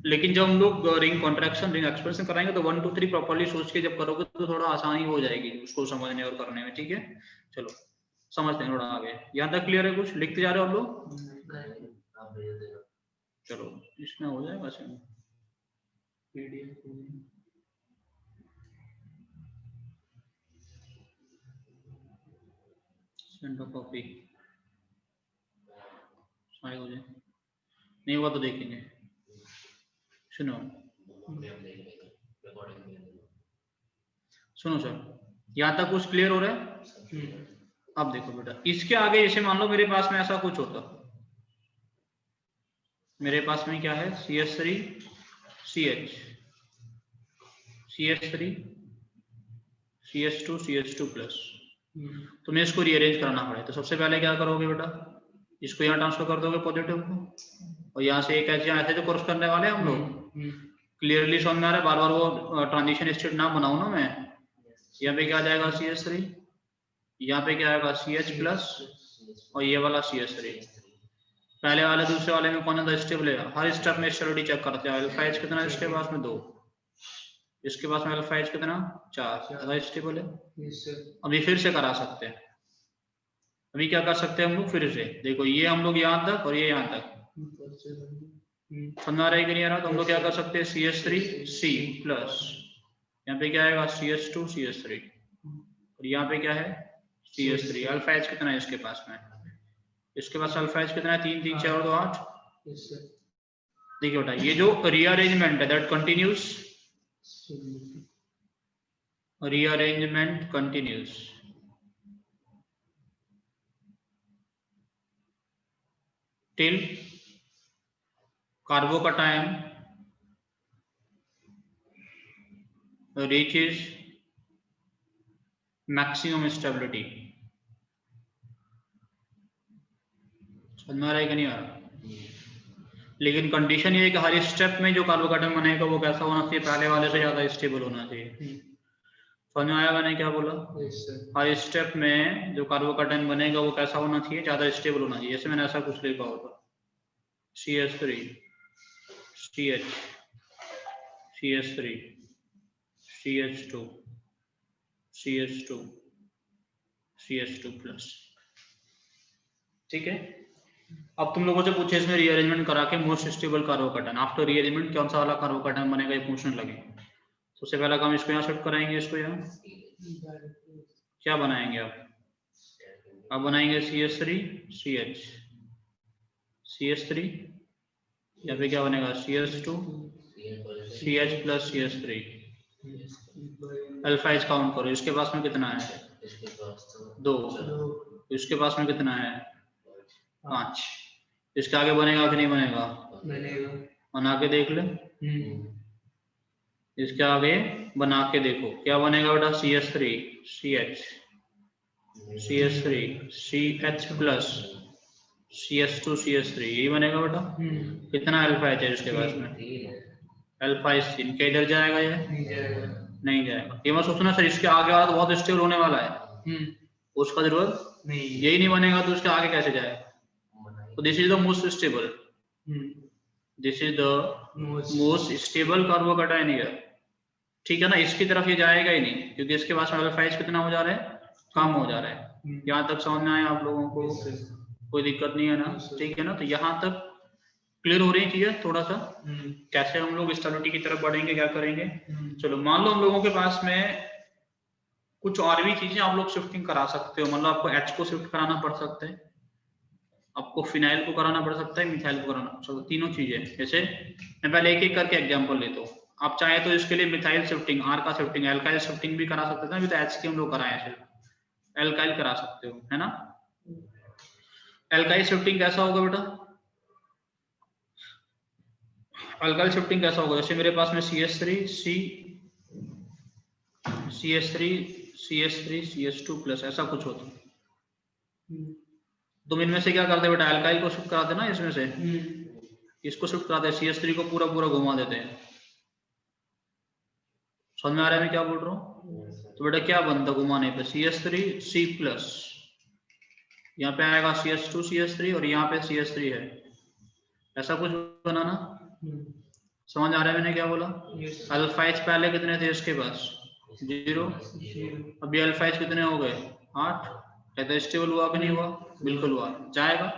लेकिन जब हम लोग रिंग कॉन्ट्रैक्शन रिंग एक्सपेंशन कराएंगे तो 1 2 3 प्रॉपर्ली सोच के जब करोगे तो थोड़ा आसानी हो जाएगी उसको समझने और करने में, ठीक है। चलो समझते हैं थोड़ा आगे। यहाँ तक क्लियर है? कुछ लिखते जा रहे हो आप लोग? चलो इसमें हो जाएगा सेंड कॉपी हो जाए, नहीं हुआ तो देखेंगे। सुनो सुनो सर, यहाँ तक कुछ क्लियर हो रहा है? अब देखो बेटा, इसके आगे जैसे मान लो मेरे पास में ऐसा कुछ होता, मेरे पास में क्या है, CH3 CH, CH3 CH2 CH2 plus, तुम्हें इसको रीअरेंज करना पड़े तो सबसे पहले क्या करोगे बेटा, इसको यहाँ ट्रांसफर कर दोगे पॉजिटिव को, और यहाँ से एक ऐसे तो कोर्स करने वाले हम लोग, क्लियरली समझ में आ रहा है, बार बार वो ट्रांजिशन स्टेट ना बनाऊं ना मैं। यहाँ पे क्या आ जाएगा CH3, यहाँ पे क्या आएगा CH प्लस, और ये वाला CH3। पहले वाले दूसरे वाले में कौन सा स्टेबल है, हर स्टेप में स्टेबिलिटी चेक करते हैं। अल्फा एच कितना है इसके पास में 2, इसके पास में अल्फा एच कितना 4, ज्यादा स्टेबल है। अभी फिर से करा सकते हैं, अभी क्या कर सकते हैं हम लोग फिर से, देखो ये हम लोग यहाँ तक और ये यहाँ तक समझा रहे कि नहीं आ रहा, तो हम लोग क्या कर सकते हैं CH3 C प्लस, यहाँ पे क्या आएगा CH2 CH3, और यहाँ पे क्या है CH3। अल्फा एच कितना है इसके पास में, इसके पास अल्फा एच कितना है 3 3 4 2 8। देखिए बेटा, ये जो रीअरेंजमेंट है that continuous, rearrangement continuous, till carbocation reaches maximum stability। समझ में आ रहा है कि नहीं आ रहा? लेकिन कंडीशन ये है कि हर स्टेप में जो कार्बोकैटायन बनेगा वो कैसा होना चाहिए, पहले वाले से ज्यादा स्टेबल होना चाहिए। समझ में आया मैंने क्या बोला? हर स्टेप में जो कार्बोकैटायन बनेगा वो कैसा होना चाहिए, ज्यादा स्टेबल होना चाहिए। जैसे मैंने ऐसा कुछ लिखा होगा CH3 CH CH3 CH2 CH2 CH2 plus, ठीक है। अब तुम लोगों से पूछे इसमें रीअरेंजमेंट करा के most stable carbocation, after rearrangement कौन सा वाला कार्बोकैटायन बनेगा ये पूछने लगे। सबसे पहला काम इसको यहाँ शिफ्ट कराएंगे, इसको यहाँ क्या बनाएंगे आप बनाएंगे CH3 CH CH3, यहाँ पे क्या बनेगा CH2 CH plus CH3। Alpha H count करो, इसके पास में कितना है 2, इसके पास में कितना है 5, इसके आगे बनेगा कि नहीं बनेगा, बना के देख ले, इसके आगे बना के देखो क्या बनेगा बेटा, CH3 CH CH3 CH plus CH2 CH3, यही बनेगा बेटा। कितना अल्फा एच है इसके पास में, अल्फा एच 3, क्या इधर जाएगा ये नहीं जाएगा। ये मत सोचना सर इसके आगे वाला तो बहुत स्टेबल होने वाला है, उसका जरूरत नहीं, यही नहीं बनेगा तो उसके आगे कैसे जाएगा। तो this is the most stable, this is the most stable carbocation here, ठीक है ना। इसकी तरफ ये जाएगा ही नहीं क्योंकि इसके पास अल्फा एच कितना हो जा रहा है, कम हो जा रहा है। यहाँ तक समझ में आया आप लोगों को, कोई दिक्कत नहीं है ना, ठीक है ना। तो यहाँ तक क्लियर हो रही है चीजें थोड़ा सा, कैसे हम लोग स्टेबिलिटी की तरफ बढ़ेंगे, क्या करेंगे। चलो मान लो हम लोगों के पास में कुछ और भी चीजें आप लोग शिफ्टिंग करा सकते हो, मतलब आपको H को शिफ्ट कराना पड़ सकता है, आपको फिनाइल को कराना पड़ सकता है, मिथाइल को कराना पड़ सकता है, तीनों चीजें। जैसे मैं पहले एक एक करके एग्जांपल लेता हूँ, आप चाहे तो इसके लिए मिथाइल शिफ्टिंग, आर का शिफ्टिंग, एल्काइल शिफ्टिंग भी करा सकते थे, अभी तो H की हम लोग कराए हैं, सिर्फ एल्काइल करा सकते हो, है ना। एल्काइल शिफ्टिंग कैसा होगा बेटा, अल्काइल शिफ्टिंग कैसा होगा, जैसे मेरे पास में CH3 C CH3 CH3 CH2 plus ऐसा कुछ होता, तुम इनमें से क्या करते बेटा, अल्काइल को शिफ्ट कराते ना, इसमें से इसको शिफ्ट कराते, CH3 को पूरा पूरा घुमा देते हैं। समझ में आ रहा है मैं क्या बोल रहा हूँ। तो बेटा क्या बनता घुमाने पे, CH3 C प्लस, यहाँ पे आएगा CH2 CH3 और यहाँ पे CH3 है, ऐसा कुछ बनाना। समझ आ रहा है मैंने क्या बोला। अल्फा एच पहले कितने थे इसके पास 0, अभी अल्फा एच कितने हो गए 8, कहते स्टेबल हुआ कि नहीं हुआ, बिल्कुल हुआ, जाएगा,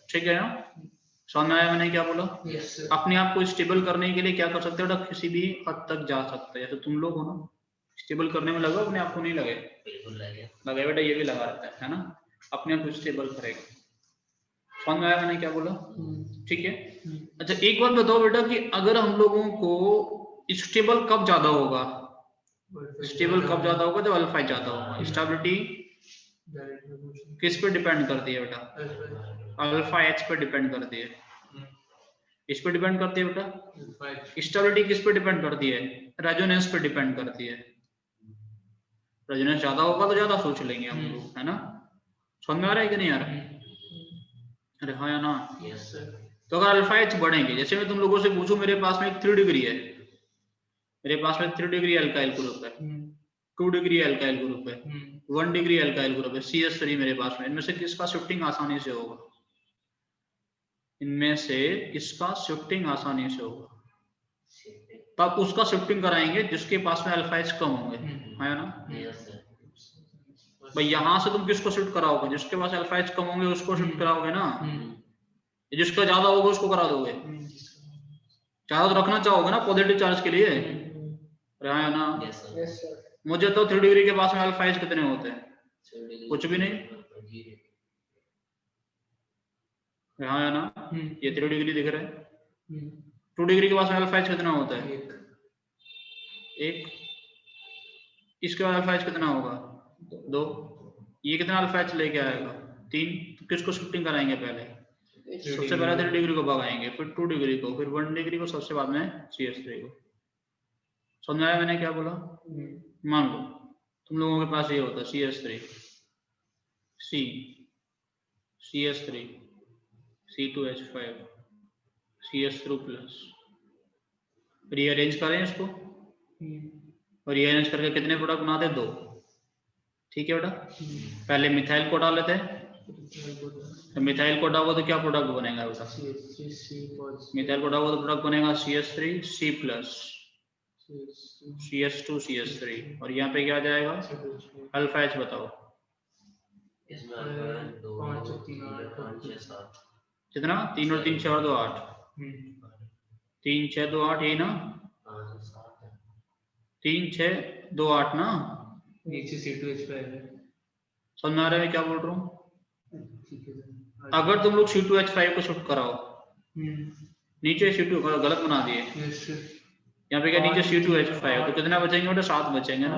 ठीक है ना। समझ में आया मैंने क्या बोला। अपने आप को स्टेबल करने के लिए क्या कर सकते हो, किसी भी हद तक जा सकते हैं, जैसे तुम लोग हो ना, स्टेबल करने में लगा, अपने आप को नहीं लगे, लगे बेटा ये भी लगा रहता है ना, अपने आप को स्टेबल करेगा। समझ में आया मैंने क्या बोला, ठीक है। अच्छा एक बात बताओ बेटा कि अगर हम लोगों को स्टेबल कब ज्यादा होगा, स्टेबल कब ज्यादा होगा? जब अल्फा ज्यादा होगा। स्टेबिलिटी किस पे डिपेंड करती है बेटा? अल्फा एच पे डिपेंड करती है। इस पे डिपेंड करती है बेटा। स्टेबिलिटी किस पे डिपेंड करती है? रेजोनेंस पे डिपेंड करती है। रेजोनेंस ज्यादा होगा तो ज्यादा सोच लेंगे हम लोग, है ना? समझ में आ रहा है कि नहीं आ रहा? अरे हाँ या ना? Yes sir. तो अगर अल्फा एच बढ़ेंगे, जैसे मैं तुम लोगों से पूछूं, मेरे पास में एक 3 डिग्री है, मेरे पास में 3 डिग्री अल्काइल ग्रुप है, 2 डिग्री अल्काइल ग्रुप है, 1 डिग्री अल्काइल ग्रुप है, CH3 मेरे पास में। इनमें से किसका शिफ्टिंग आसानी से होगा? इनमें से किसका शिफ्टिंग आसानी से होगा? तब उसका शिफ्टिंग कराएंगे जिसके पास में अल्फा एच कम होंगे, है ना? Yes sir. भाई यहाँ से तुम किसको शिफ्ट कराओगे? जिसके पास अल्फा एच कम होंगे उसको शिफ्ट कराओगे ना। जिसका ज्यादा होगा उसको करा दोगे। ज्यादा तो रखना चाहोगे ना पॉजिटिव चार्ज के लिए, है ना? Yes sir. मुझे तो 3 डिग्री के पास में अल्फा एच कितने होते हैं? कुछ भी नहीं, हाँ है ना? ये 3 डिग्री दिख रहा है। 2 डिग्री के पास में अल्फा एच कितना होता है? 1। इसके बाद अल्फा एच कितना होगा? 2। ये कितना अल्फा एच लेके आएगा? 3। तो किसको शिफ्टिंग कराएंगे? पहले सबसे पहले 3 डिग्री को भगाएंगे, फिर 2 डिग्री को, फिर 1 डिग्री को, सबसे बाद में CH3 को। समझाया मैंने क्या बोला? मान लो तुम लोगों के पास ये होता CH3, C, CH3, C2H5, CH3+। Rearrange करें इसको, और रीअरेंज करके कितने प्रोडक्ट बनाते? 2। ठीक है बेटा। पहले मिथाइल को डाल लेते हैं, तो मिथाइल को डालोगे तो क्या प्रोडक्ट बनेगा बेटा? मिथाइल को डालोगे तो प्रोडक्ट बनेगा CH3, C+, CH2, CH3, और यहाँ पे क्या आ जाएगा? अल्फा एच बताओ इसमें अल्फा 2 5 6 7 कितना? 3 और 3 6 और 2 8, 3 6 2 8, यही ना? 3 6 2 8 ना? नीचे C2H5 है। समझ में आ रहा है क्या बोल रहा हूँ? अगर तुम लोग C2H5 को शिफ्ट कराओ नीचे, C2 गलत बना दिए, यहाँ पे क्या नीचे C2H5, तो कितना बचेंगे बेटा? 7 बचेंगे ना?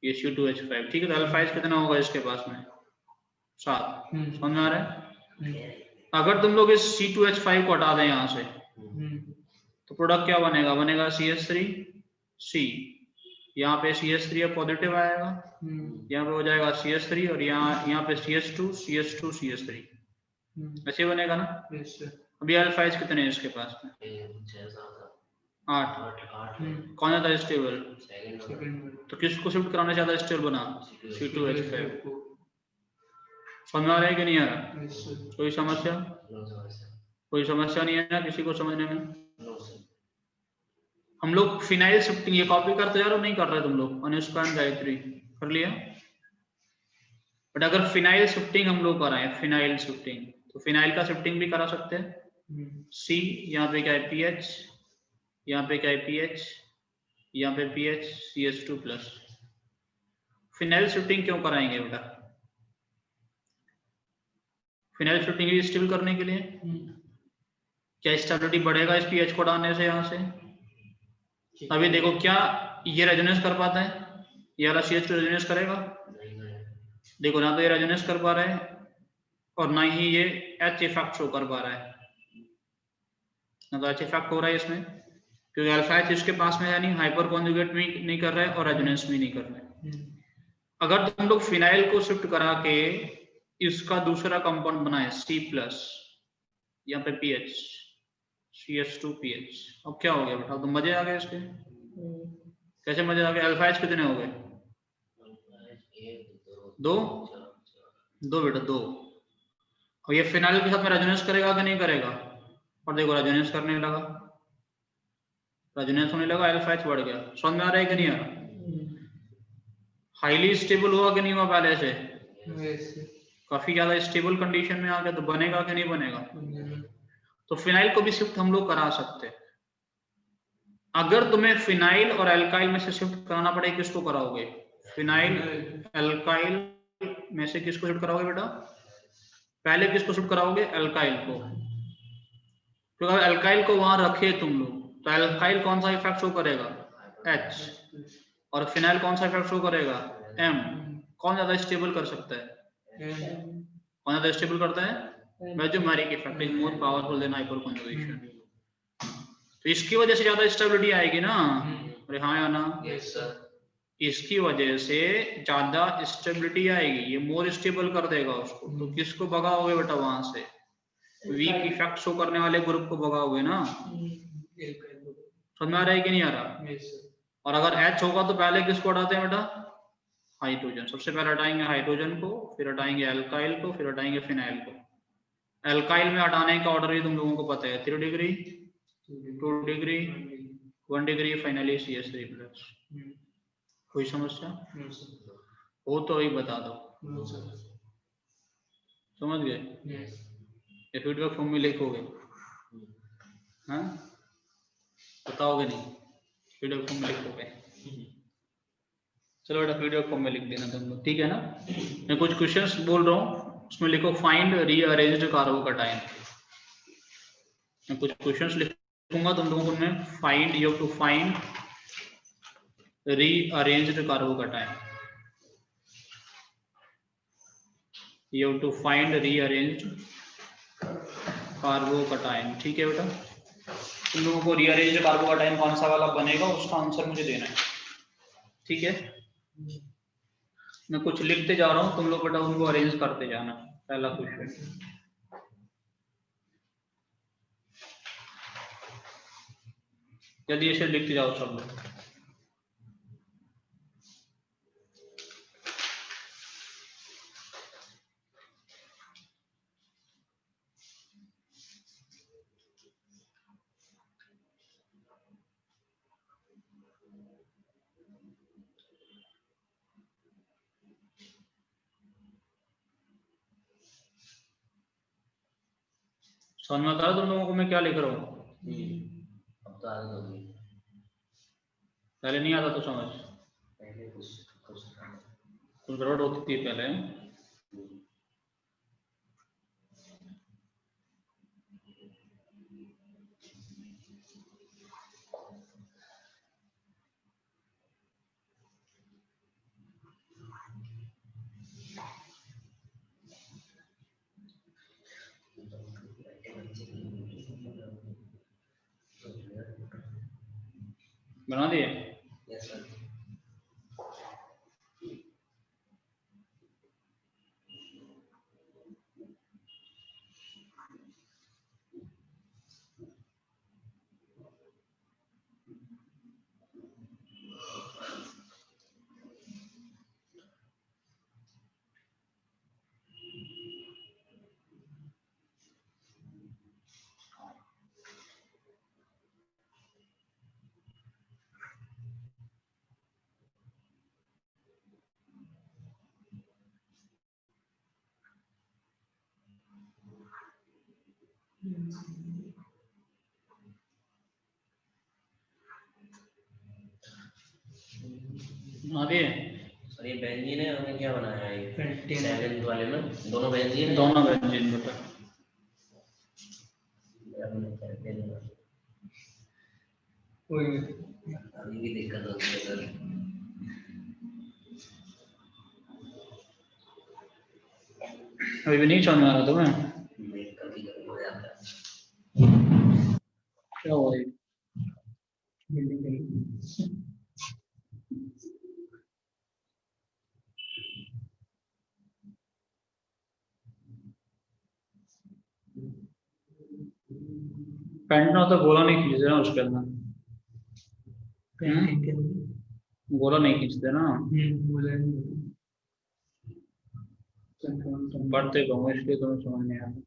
ये C2H5, ठीक है। तो अल्फा एच कितना होगा इसके पास में? 7। समझ में आ रहा है? अगर तुम लोग इस C2H5 को हटा दें यहाँ से, तो प्रोडक्ट क्या बनेगा? बनेगा CH3, C, यहाँ पे CH3 पॉजिटिव आएगा, यहाँ पे हो जाएगा CH3, और यहाँ पे CH2, CH2, CH3, ऐसे बनेगा ना? अभी अल्फा एच कितने हैं इसके पास में? 8। कौन ज्यादा स्टेबल? तो किसको शिफ्ट कराने ज्यादा स्टेबल बना? C2H5 को। समझ में आ रहा है कि नहीं आ रहा? कोई समस्या? कोई समस्या नहीं है ना किसी को समझने में? हम लोग फिनाइल शिफ्टिंग ये कॉपी करते जा रहे हो, नहीं कर रहे तुम लोग? अनुष्का एंड गायत्री कर लिया? बट अगर फिनाइल शिफ्टिंग हम लोग कराएं, फिनाइल शिफ्टिंग, तो फिनाइल का शिफ्टिंग भी करा सकते हैं। C, यहाँ पे क्या है? PH, यहाँ पे क्या है? PH, यहाँ पे PH, CH2+। फिनाइल शिफ्टिंग क्यों कराएंगे बेटा? फिनाइल शिफ्टिंग स्टेबल करने के लिए। क्या स्टेबिलिटी बढ़ेगा इस पीएच को डालने से? यहाँ से अभी देखो, क्या ये रेजोनेंस कर पाता है? ये वाला CH2 रेजोनेंस करेगा? देखो ना, तो ये रेजोनेंस कर पा रहा है, और ना ही ये H इफेक्ट शो कर पा रहा है, ना तो H इफेक्ट हो रहा है इसमें, क्योंकि अल्फा एच इसके पास में है नहीं, हाइपर कॉन्जुगेट भी नहीं कर रहा है, और रेजोनेंस भी नहीं कर रहा है। अगर तुम लोग फिनाइल को शिफ्ट करा के इसका दूसरा कंपाउंड बनाए C+, यहाँ पे PH, CH2PH, अब क्या हो गया बेटा? तो मजे आ गए इसके। कैसे मजे आ गए? अल्फा एच कितने हो गए? 2 बेटा, 2। और ये फिनाइल के साथ में रेजोनेंस करेगा कि नहीं करेगा? और देखो रेजोनेंस करने लगा, रेजोनेंस होने लगा, अल्फा एच बढ़ गया। समझ में आ रहा है कि नहीं आ रहा? हाईली स्टेबल हुआ कि नहीं हुआ पहले से? काफी ज्यादा स्टेबल कंडीशन में आ गया, तो बनेगा कि नहीं बनेगा? तो फिनाइल को भी शिफ्ट हम लोग करा सकते हैं। अगर तुम्हें फिनाइल और अल्काइल में से शिफ्ट कराना पड़े, किसको कराओगे? फिनाइल अल्काइल में से किसको शिफ्ट कराओगे बेटा? पहले किसको शिफ्ट कराओगे? अल्काइल को। तो अगर अल्काइल को वहां रखे तुम लोग, तो अल्काइल कौन सा इफेक्ट शो करेगा? H। और फिनाइल कौन सा इफेक्ट शो करेगा? एम। कौन ज्यादा स्टेबल कर सकता है? कौन ज्यादा स्टेबल करता है? Mesomeric effect is more powerful than hyper conjugation. तो इसकी वजह से ज्यादा स्टेबिलिटी आएगी ना? अरे हाँ या ना? Yes sir. इसकी वजह से ज्यादा स्टेबिलिटी आएगी, ये मोर स्टेबल कर देगा उसको। तो किसको भगाओगे बेटा वहां से? वीक इफेक्ट शो करने वाले ग्रुप को भगाओगे ना। समझ में आ रहा है कि नहीं आ रहा? और अगर H होगा तो पहले किसको हटाते हैं बेटा? हाइड्रोजन। सबसे पहले हटाएंगे हाइड्रोजन को, फिर हटाएंगे एल्काइल को, फिर हटाएंगे फिनाइल को। एल्काइल में हटाने का ऑर्डर भी तुम लोगों को पता है, 3 degree, 2 degree, 1 degree, finally CH3+। कोई समस्या हो तो ही बता दो। समझ गए? ये फीडबैक फॉर्म में लिखोगे? हाँ, बताओगे नहीं? फीडबैक फॉर्म में लिखोगे? चलो बेटा फीडबैक फॉर्म में लिख देना तुम लोग, ठीक है ना? मैं कुछ क्वेश्चंस बोल रहा हूँ, उसमें लिखो फाइंड रीअरेंज्ड कार्बोकैटायन। मैं कुछ क्वेश्चंस लिखूंगा तुम लोगों को, मैं find, you have to find rearranged carbocation. You have to find rearranged carbocation, ठीक है बेटा? तुम लोगों को रीअरेंज्ड कार्बोकैटायन कौन सा वाला बनेगा उसका आंसर मुझे देना है, ठीक है? मैं कुछ लिखते जा रहा हूँ, तुम लोग बेटा उनको अरेंज करते जाना। पहला क्वेश्चन, जल्दी से लिखते जाओ सब लोग। समझ में आ रहा तुम लोगों को मैं क्या लिख रहा हूँ? अब तो आदत हो गई। पहले नहीं आता तो समझ, पहले कुछ कुछ गड़बड़ होती थी पहले। बना दिए? Yes sir. बना दिए? सर ये बेंजीन है, हमने क्या बनाया है? ये 7th वाले में दोनों बेंजीन है। दोनों बेंजीन बेटा। अभी भी दिक्कत होती है सर। अभी भी नहीं समझ में आ रहा तुम्हें? कभी कभी हो जाता है। क्या हुआ ये? पेंटना तो गोला नहीं खींचते ना उसके अंदर, गोला नहीं खींचते ना। तुम पढ़ते कहो इसलिए तुम्हें समझ नहीं आता।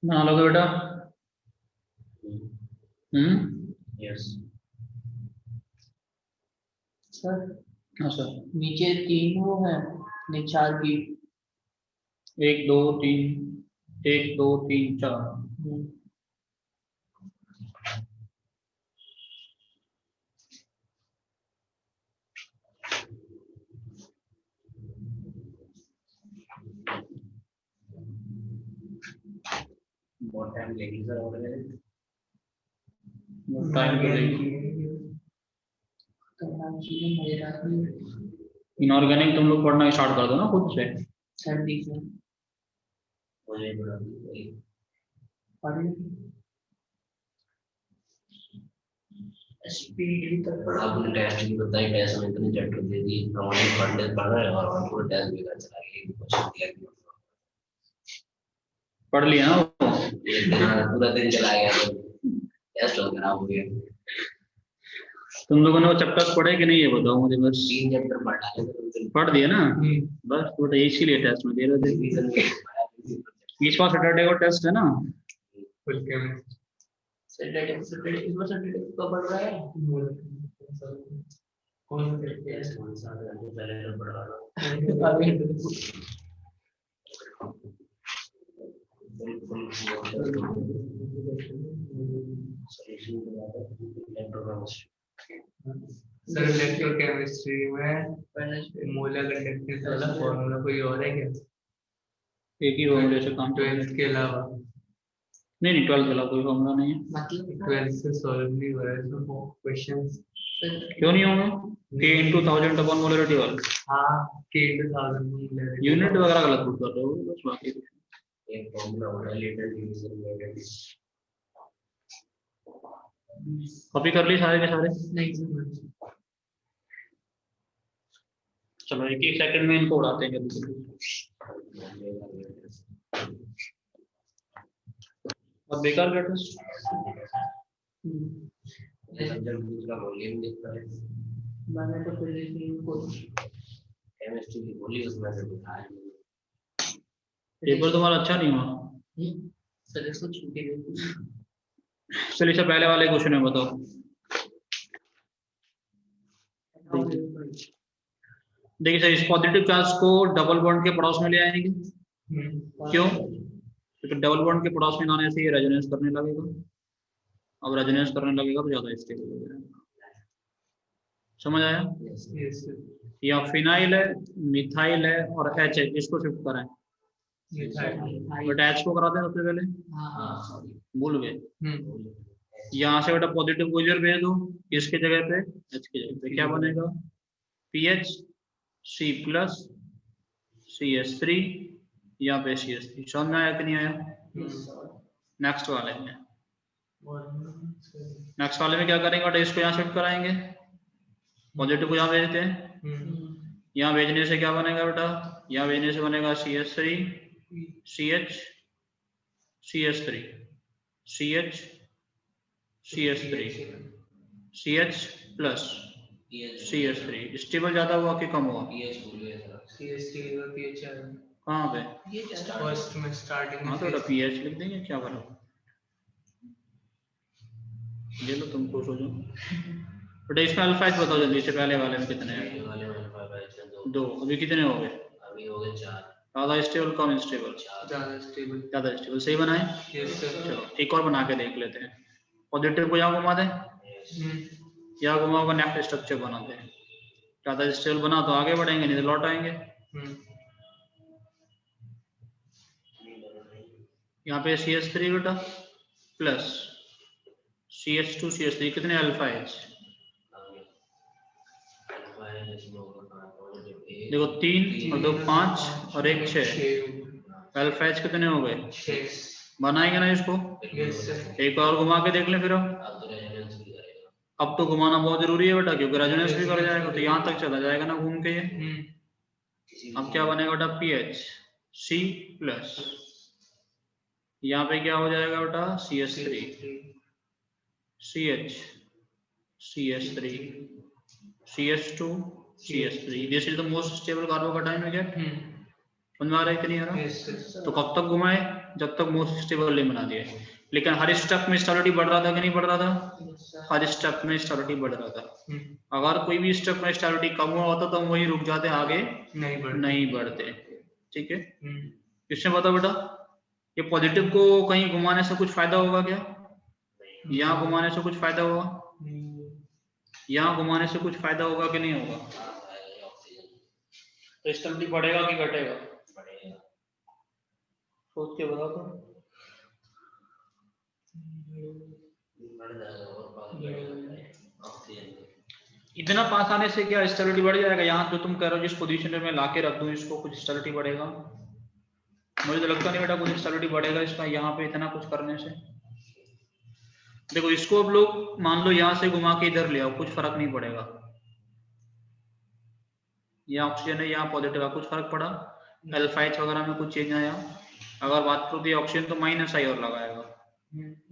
बना लोगे बेटा? यस सर हाँ सर। नीचे 3 वो है, नहीं 4 की। 1 2 3 1 2 3 4। बहुत टाइम लेगी सर और टाइम तो लेगी। करना चाहिए मेरे रात में। इनऑर्गेनिक तुम लोग पढ़ना स्टार्ट कर दो ना खुद से। सर्दी से मुझे पढ़ स्पीड भी कर पड़ा। आपने टेस्ट भी बताई, टेस्ट में इतनी चैप्टर दे दी, हमारे पढ़ रहे हैं और पूरा टेस्ट भी कर चला गया, क्वेश्चन दिया कि पढ़ लिया ना वो? एक दिन पूरा दिन चला गया तो टेस्ट खराब हो गया। तुम लोगों ने वो चैप्टर पढ़े कि नहीं ये बताओ मुझे बस। 3 चैप्टर पढ़ डाले थे पढ़ दिया ना? बस तो इसीलिए टेस्ट में दे रहे थे। इस बार सैटरडे को टेस्ट है ना? फुल केमिस्ट्री सैटरडे इस बार सैटरडे कब पढ़ रहा है? कौन से टेस्ट 7 घंटे पहले तो पढ़ा रहा सॉल्यूशन के बाद इलेक्ट्रोकेमिस्ट्री। सर इलेक्ट्रोकेमिस्ट्री में मोलर कंडक्टेंस वाला फॉर्मूला कोई और है क्या? एक ही फॉर्मूले से काम चलेगा। 12th के अलावा नहीं 12th के अलावा कोई फॉर्मूला नहीं है। मतलब 12th से सॉल्व नहीं हो रहा है इसमें क्वेश्चंस। क्यों नहीं होंगे? k into 1000 अपॉन मोलरिटी वाला। हाँ के into 1000 यूनिट वगैरह गलत पुट कर रहे हो बस, बाकी कुछ नहीं। एक फॉर्मूला होता है लेटर डिवीजन में। कॉपी कर ली सारे के सारे? नहीं समझ। चलो एक एक सेकंड में इनको उड़ाते हैं जल्दी जल्दी। और बेकार का टेस्ट। जब दूसरा वॉल्यूम दिखता है मैंने तो फिर इनको केमिस्ट्री की गोली उसमें से दिखाया पेपर तुम्हारा अच्छा नहीं हुआ। सर इसको छुट्टी दे दो। चलिए इससे पहले वाले क्वेश्चन में बताओ। देखिए सर, इस पॉजिटिव चार्ज को डबल बॉन्ड के पड़ोस में ले आएंगे। क्यों? क्योंकि डबल बॉन्ड के पड़ोस में आने से ये रेजोनेंस करने लगेगा। अब रेजोनेंस करने लगेगा तो ज्यादा स्टेबल हो जाएगा। समझ आया? या फिनाइल है, मिथाइल है और H है, इसको शिफ्ट कराएं। बट H को कराते हैं सबसे पहले, हाँ भूल गए। यहाँ से बेटा पॉजिटिव को इधर भेज दो, इसके जगह पे H की जगह पे क्या बनेगा? PH C प्लस CS3, यहाँ पे CS3। समझ में आया कि नहीं आया? नेक्स्ट वाले में, नेक्स्ट वाले में क्या करेंगे बेटा? इसको यहाँ शिफ्ट कराएंगे, पॉजिटिव को यहाँ भेजते हैं। यहाँ भेजने से क्या बनेगा बेटा? यहाँ भेजने से बनेगा CS3 CH CS3 CH CS3 CH plus CS3। Stable ज्यादा हुआ कि कम हुआ? पीएच भूल गए सर। CST और PHR कहाँ पे? फर्स्ट में स्टार्टिंग हाँ तो बेटा PH लिख देंगे, क्या करो? ये लो तुम खुश हो जाओ बेटा। इसमें अल्फा एच बताओ जल्दी से, पहले वाले में कितने हैं? पहले वाले में अल्फा बैच है 2। 2। अभी कितने हो गए? अभी हो गए 4। ज्यादा स्टेबल कम स्टेबल? ज्यादा स्टेबल। ज्यादा स्टेबल। सही बनाए? Yes sir. चलो एक और बना के देख लेते हैं। पॉजिटिव को यहाँ घुमा दें, यहाँ घुमा हुआ नेक्स्ट स्ट्रक्चर बनाते हैं। ज्यादा स्टेबल बना तो आगे बढ़ेंगे, नहीं तो लौट आएंगे। यहाँ पे CH3 बेटा प्लस CH2 CH3 कितने अल्फा एच? देखो 3 और 2 5 और 1 6। अल्फा एच कितने हो गए? 6। बनाएंगे ना इसको? Yes sir. एक और घुमा के देख लें फिर। अब तो घुमाना बहुत जरूरी है बेटा, क्योंकि रेजोनेंस भी कर जाएगा, तो यहाँ तक चला जाएगा ना घूम के ये। अब क्या बनेगा बेटा? PH C प्लस, यहाँ पे क्या हो जाएगा बेटा? CH3 CH CH3 CH2 CH3। This is the most stable carbocation में। क्या समझ में आ रहा है कि नहीं आ रहा? तो कब तक घुमाए? जब तक मोस्ट स्टेबल नहीं बना दिया। लेकिन हर स्टेप में स्टेबिलिटी बढ़ रहा था कि नहीं बढ़ रहा था? हर स्टेप में स्टेबिलिटी बढ़ रहा था। अगर कोई भी स्टेप में स्टेबिलिटी कम हुआ होता तो हम वहीं रुक जाते, आगे नहीं बढ़ते। ठीक है, इसमें बताओ बेटा, ये पॉजिटिव को कहीं घुमाने से कुछ फायदा होगा क्या? यहाँ घुमाने से कुछ फायदा होगा? यहाँ घुमाने से कुछ फायदा होगा कि नहीं होगा? तो स्टेबिलिटी बढ़ेगा कि घटेगा? सोच के बताओ तो। इतना पास आने से क्या स्टेबिलिटी बढ़ जाएगा? यहाँ जो तुम कह रहे हो, जिस पोजीशन में मैं लाके रख दूं इसको, कुछ स्टेबिलिटी बढ़ेगा? मुझे तो लगता नहीं बेटा कुछ स्टेबिलिटी बढ़ेगा इसका, यहाँ पे इतना कुछ करने से। देखो इसको अब लोग मान लो यहाँ से घुमा के इधर ले आओ, कुछ फर्क नहीं पड़ेगा। यहाँ ऑक्सीजन है, यहाँ पॉजिटिव है, कुछ फर्क पड़ा? अल्फा एच वगैरह में कुछ चेंज आया? अगर बात करो तो ऑक्सीजन तो माइनस आई और लगाएगा,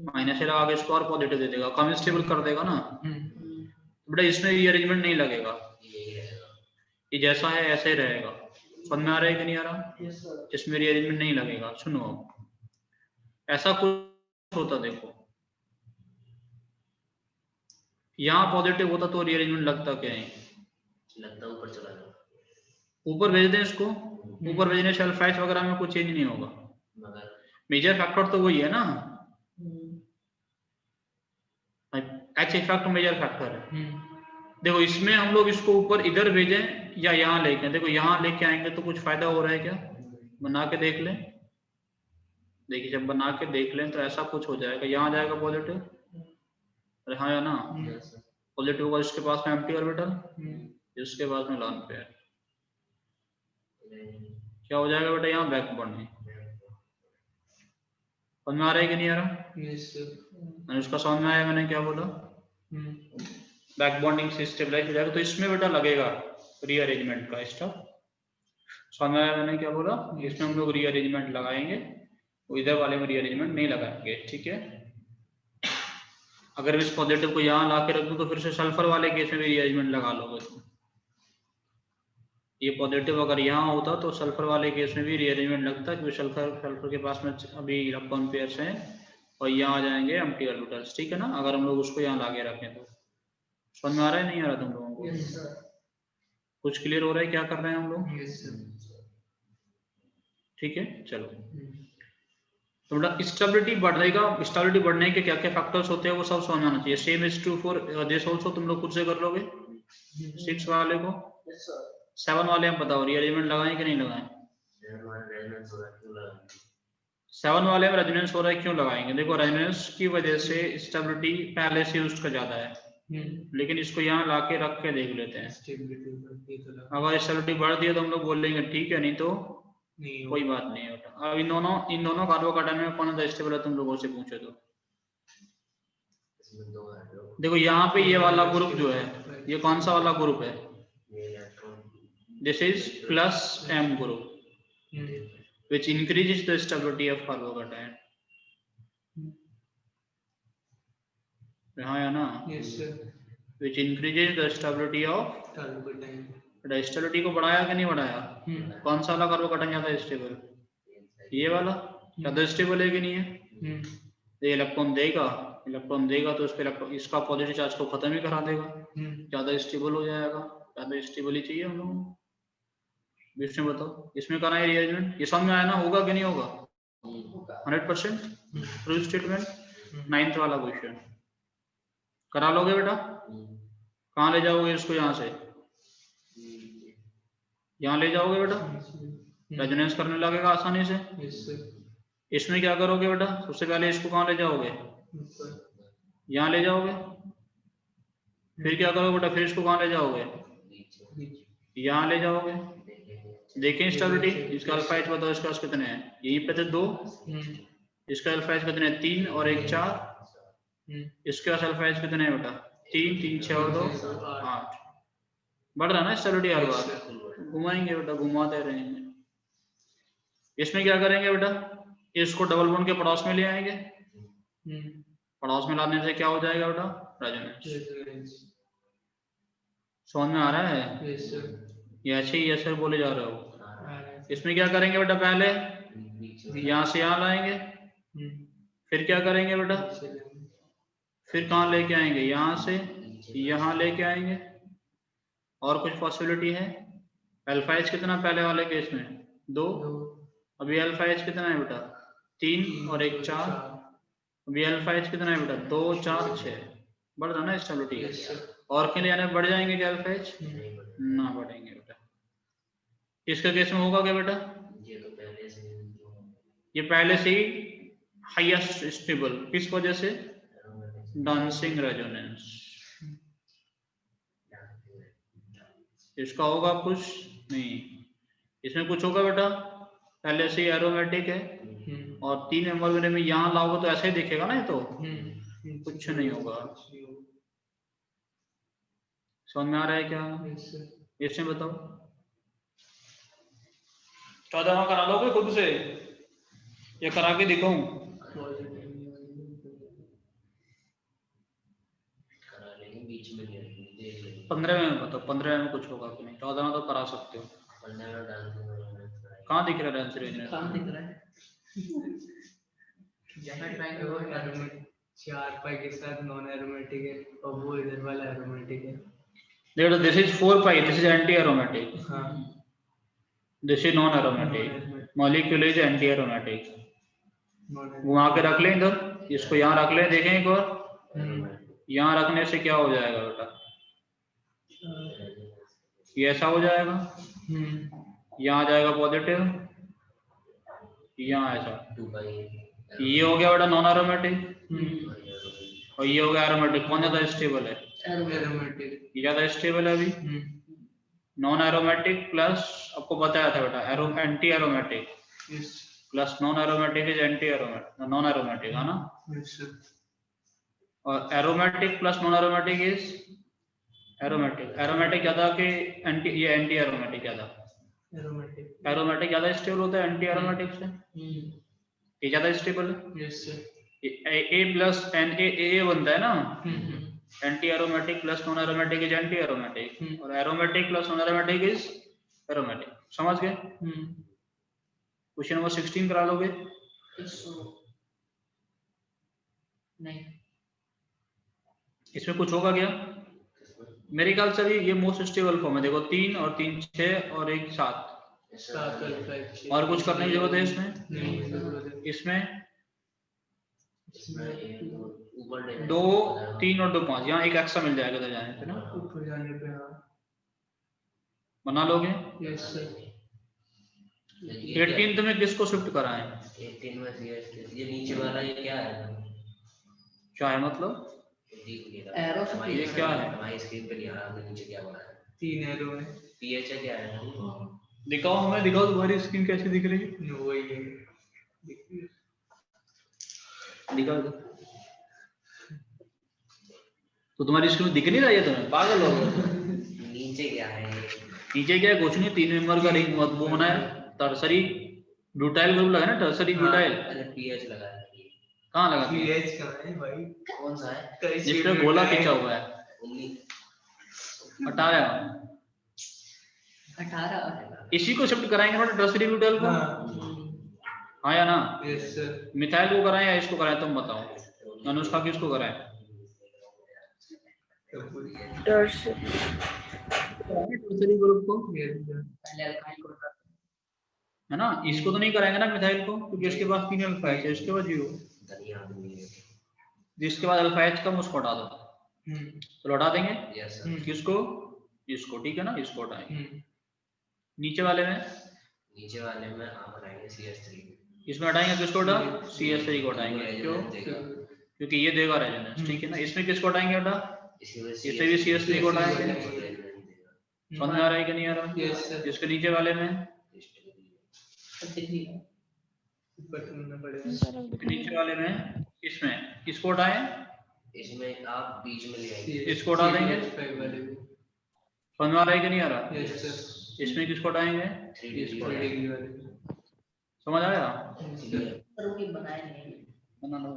माइनस लगा के इसको और पॉजिटिव दे देगा, कम स्टेबल कर देगा ना। बेटा इसमें रीअरेंजमेंट नहीं लगेगा, ये जैसा है ऐसे ही रहेगा। समझ में आ रहा है कि नहीं आ रहा? इसमें रीअरेंजमेंट नहीं लगेगा। सुनो, ऐसा कुछ होता, देखो यहाँ पॉजिटिव होता तो रीअरेंजमेंट लगता क्या है? लगता ऊपर चला जाए, ऊपर भेज दें इसको। ऊपर भेजने से अल्फा एच वगैरह में कुछ चेंज नहीं होगा, मगर मेजर फैक्टर तो वही है ना, एच इफेक्ट मेजर फैक्टर है। देखो इसमें हम लोग इसको ऊपर इधर भेजें या यहाँ लेके, देखो यहाँ लेके आएंगे तो कुछ फायदा हो रहा है क्या? बना के देख लें। देखिए जब बना के देख लें तो ऐसा कुछ हो जाएगा, यहाँ जाएगा पॉजिटिव, हाँ या ना? पॉजिटिव होगा इसके पास में एम्प्टी ऑर्बिटल, इसके पास में लॉन पेयर, क्या हो जाएगा बेटा? यहाँ बैक बॉन्डिंग। समझ में आ रहा है कि नहीं आ रहा? मैंने उसका समझ में आया मैंने क्या बोला? बैक बॉन्डिंग से स्टेबलाइज हो जाएगा। तो इसमें बेटा लगेगा रीअरेंजमेंट का स्टफ। समझ में आया मैंने क्या बोला? इसमें हम लोग रीअरेंजमेंट लगाएंगे, इधर वाले में रीअरेंजमेंट नहीं लगाएंगे। ठीक है, अगर इस पॉजिटिव को यहाँ ला के रख दूं तो फिर से सल्फर वाले केस में भी रीअरेंजमेंट लगा लोगे तुम। ये पॉजिटिव अगर यहाँ होता तो सल्फर वाले केस में भी रीअरेंजमेंट लगता, क्योंकि सल्फर के पास में अभी इलेक्ट्रॉन पेयर्स हैं और यहाँ आ जाएंगे एम्प्टी ऑर्बिटल्स। ठीक है ना, अगर हम लोग उसको यहाँ लाके रखें तो। समझ में आ रहा है नहीं आ रहा तुम लोगों को? कुछ क्लियर हो रहा है क्या कर रहे हैं हम लोग? ठीक है, चलो। तो बेटा स्टेबिलिटी बढ़ेगा, स्टेबिलिटी बढ़ने के क्या क्या फैक्टर्स होते हैं वो सब समझ आना चाहिए। Same is true for this also, तुम लोग खुद से कर लोगे। 6 वाले को 7 वाले हम बताओ रीअरेंजमेंट लगाएं कि नहीं लगाएं? 7 वाले में रेजोनेंस हो रहा है, क्यों लगाएंगे? देखो रेजोनेंस की वजह से स्टेबिलिटी पहले से यूज्ड का ज्यादा है, लेकिन इसको यहाँ लाके रख के देख लेते हैं। अगर स्टेबिलिटी बढ़ दी है तो हम लोग बोलेंगे ठीक है, नहीं तो कोई बात नहीं होता। अब इन दोनों कार्बोकैटायन में कौन सा स्टेबल है तुम लोगों से पूछे तो? देखो यहाँ पे ये वाला ग्रुप जो है, ये कौन सा वाला ग्रुप है? This is plus M group which increases the stability of carbocation. हाँ या ना? which increases the stability of carbocation. Stability को बढ़ाया कि नहीं बढ़ाया? कौन सा वाला कार्बोकैटायन ज्यादा स्टेबल? ये वाला ज्यादा स्टेबल है कि नहीं है? ये इलेक्ट्रॉन देगा तो इसका पॉजिटिव चार्ज को खत्म ही करा देगा, ज्यादा स्टेबल हो जाएगा। ज्यादा स्टेबल ही चाहिए हम लोगों को, विष्णु बताओ इसमें करना है रीअरेंजमेंट, ये समझ में आया ना, होगा कि नहीं होगा? 100% ट्रू स्टेटमेंट। 9th वाला क्वेश्चन करा लोगे बेटा? कहाँ ले जाओगे इसको? यहाँ से यहाँ ले जाओगे बेटा, रेजोनेंस करने लगेगा आसानी से। इसमें क्या करोगे बेटा? सबसे पहले इसको कहाँ ले जाओगे? यहाँ ले जाओगे। फिर क्या करोगे बेटा? फिर इसको कहाँ ले जाओगे? यहाँ ले जाओगे। देखें स्टेबिलिटी, इसका अल्फा एच बताओ, इसका कितने हैं? यहीं पे थे 2, इसका अल्फा एच कितने हैं? 3 और 1 4। इसके पास अल्फा एच कितने हैं बेटा? 3 3 6 और 2 8। बढ़ रहा ना स्टेबिलिटी हर बार। घुमाएंगे बेटा, घुमाते रहेंगे। इसमें क्या करेंगे बेटा? इसको डबल बॉन्ड के पड़ोस में ले आएंगे। पड़ोस में लाने से क्या हो जाएगा बेटा? रेजोनेंस। समझ में आ रहा है? ये ऐसे ही ऐसे बोले जा रहे हो। इसमें क्या करेंगे बेटा? पहले यहाँ से यहाँ लाएंगे, फिर क्या करेंगे बेटा? फिर कहाँ लेके आएंगे? यहाँ से यहाँ लेके आएंगे। और कुछ पॉसिबिलिटी है? अल्फा एच कितना पहले वाले केस में? 2। अभी अल्फा एच कितना है बेटा? 3 और 1 4। अभी अल्फा एच कितना है बेटा? 2 4 6। बढ़ रहा ना स्टेबिलिटी। और के लिए आने बढ़ जाएंगे क्या अल्फा एच? ना बढ़ेंगे बेटा। इसका केस में होगा क्या बेटा? ये पहले से ही हाईएस्ट स्टेबल, किस वजह से? Dancing resonance. इसका होगा कुछ नहीं। इसमें कुछ होगा बेटा? पहले से ही एरोमेटिक है और 3 नंबर में यहाँ लाओगे तो ऐसे ही दिखेगा ना, ये तो कुछ नहीं होगा। समझ में आ रहा है क्या? इसमें बताओ 14वां करा लोगे खुद से या करा के दिखाऊं? 15 में बताओ, 15 में कुछ होगा कि नहीं? 14वां तो करा सकते हो। कहाँ दिख रहा है डांस रेजोनेंस? कहाँ दिख रहा है? यहाँ ट्रायंगल 4 पाई के साथ नॉन एरोमेटिक है और वो इधर वाला एरोमेटिक है। देखो, this is 4 pi, this is anti aromatic, this is non aromatic, molecule is anti aromatic. वहां के रख लें इधर, इसको यहाँ रख लें, देखें एक बार। यहाँ रखने से क्या हो जाएगा बेटा? ये ऐसा हो जाएगा, यहाँ आ जाएगा पॉजिटिव, यहाँ ऐसा। ये हो गया बेटा नॉन एरोमेटिक और ये हो गया एरोमेटिक। कौन ज्यादा स्टेबल है? एरोमेटिक। ये ज्यादा स्टेबल है अभी। नॉन एरोमेटिक प्लस, आपको बताया था बेटा, anti aromatic plus non aromatic is anti aromatic, non aromatic है ना। और aromatic plus non aromatic is aromatic. Aromatic ज्यादा के एंटी, ये एंटी एरोमेटिक ज्यादा। एरोमेटिक ज्यादा स्टेबल होता है एंटी एरोमेटिक से। ये ज्यादा स्टेबल है। ए प्लस एन ए बनता है ना। Anti aromatic plus non aromatic is anti aromatic और aromatic plus non aromatic is aromatic. समझ गए? क्वेश्चन नंबर 16 करा लोगे? नहीं, इसमें कुछ होगा क्या? मेरे ख्याल से भी ये मोस्ट स्टेबल फॉर्म है। देखो 3 और 3 6 और 1 7। और कुछ करने की जरूरत है इसमें? इसमें 2 3 और 2 5, यहाँ एक एक्स्ट्रा मिल जाएगा इधर जाने पे ना, ऊपर जाने पे। बना लोगे? Yes sir. 18th में किसको शिफ्ट कराएं? 18 में ये नीचे वाला ये क्या है? क्या है मतलब? एरो ये क्या है? हमारी स्क्रीन पे नहीं आ रहा, नीचे क्या बना है? 3 एरो है। पीएच है क्या है? दिखाओ हमें, दिखाओ तुम्हारी स्क्रीन कैसी दिख रही है। वही है। दिखाओ तो तुम्हारी स्क्रीन दिख नहीं रही है तुम्हें? पागल हो गए। नीचे क्या है? नीचे क्या है? कुछ नहीं, 3 मेंबर का रिंग वो बना है, टर्सरी ब्यूटाइल ग्रुप लगा ना, टर्सरी ब्यूटाइल। अरे पीएच लगा है। कहाँ लगा? पीएच कहाँ है भाई? कौन सा है? जिसपे गोला खींचा हुआ है। 18 इसी को शिफ्ट कराएंगे मतलब टर्सरी ब्यूटाइल को। हाँ या ना? Yes sir. मिथाइल को कराएं या इसको कराएं? तुम बताओ। अनुष्का किसको कराएं? टर्सरी टर्सरी ग्रुप को, पहले अल्काइल को हटाते है ना। इसको तो नहीं कराएंगे ना मिथाइल को, क्योंकि इसके पास 3 अल्फा है, इसके बाद 0, धनिया आदमी है। जिसके बाद अल्फा एच कम उसको हटा दो, तो हटा देंगे यस सर। किसको, इसको, ठीक है ना, इसको हटाएंगे। नीचे वाले में, नीचे वाले में आप हटाएंगे CS3, इसमें हटाएंगे किसको, हटा CS3 को हटाएंगे, क्यों, देगा क्योंकि ये देगा रेजोनेंस, ठीक है ना। इसमें किसको हटाएंगे, हटा इसमें इसमें भी CS3 को हटाएंगे। देगा। समझ में आ रहा है कि नहीं आ रहा? Yes sir. इसके नीचे वाले में, हैं। ऊपर करना पड़ेगा। इसके नीचे वाले में, इसमें किसको हटाएं, इसमें आप बीच में ले आएंगे, इसको हटा देंगे। CH5 वाले भी। समझ में आ रहा है कि नहीं आ रहा? Yes sir. इसमें किसको हटाएंगे, 3 इस डिग्री डिग्री वाले भी। समझ आया? Yes sir. पर वो बनाए नहीं। बना लो।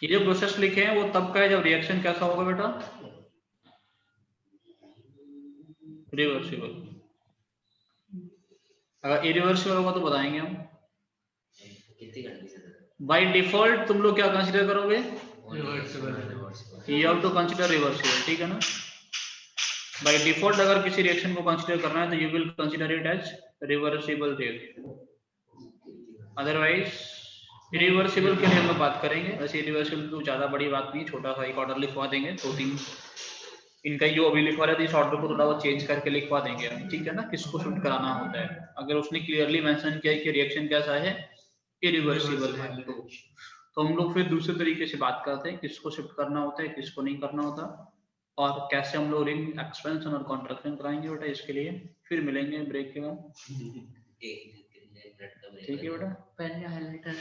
ये जो प्रोसेस लिखे हैं वो तब का है जब रिएक्शन कैसा होगा बेटा, रिवर्सिबल। अगर इरिवर्सिबल होगा तो बताएंगे हम। कितनी घंटे से बाय डिफॉल्ट तुम लोग क्या कंसीडर करोगे, reversible. You have to consider reversible, ठीक है ना। बाय डिफॉल्ट अगर किसी रिएक्शन को कंसीडर करना है तो you will consider it as reversible reaction, otherwise irreversible के लिए हम लोग बात करेंगे। वैसे इरिवर्सिबल तो ज्यादा बड़ी बात नहीं, छोटा सा एक ऑर्डर लिखवा देंगे, 2-3 इनका जो अभी लिखवा रहे थे इस ऑर्डर को थोड़ा बहुत चेंज करके लिखवा देंगे हम, ठीक है ना, किसको शूट कराना होता है। अगर उसने क्लियरली मेंशन किया कि रिएक्शन कैसा है, इरिवर्सिबल है, तो हम लोग फिर दूसरे तरीके से बात करते हैं किसको शिफ्ट करना होता है, किसको नहीं करना होता, और कैसे हम लोग रिंग एक्सपेंशन और कॉन्ट्रैक्शन कराएंगे बेटा। इसके लिए फिर मिलेंगे ब्रेक के बाद, एक मिनट का ब्रेक ठीक है बेटा। पहले हाइलाइटर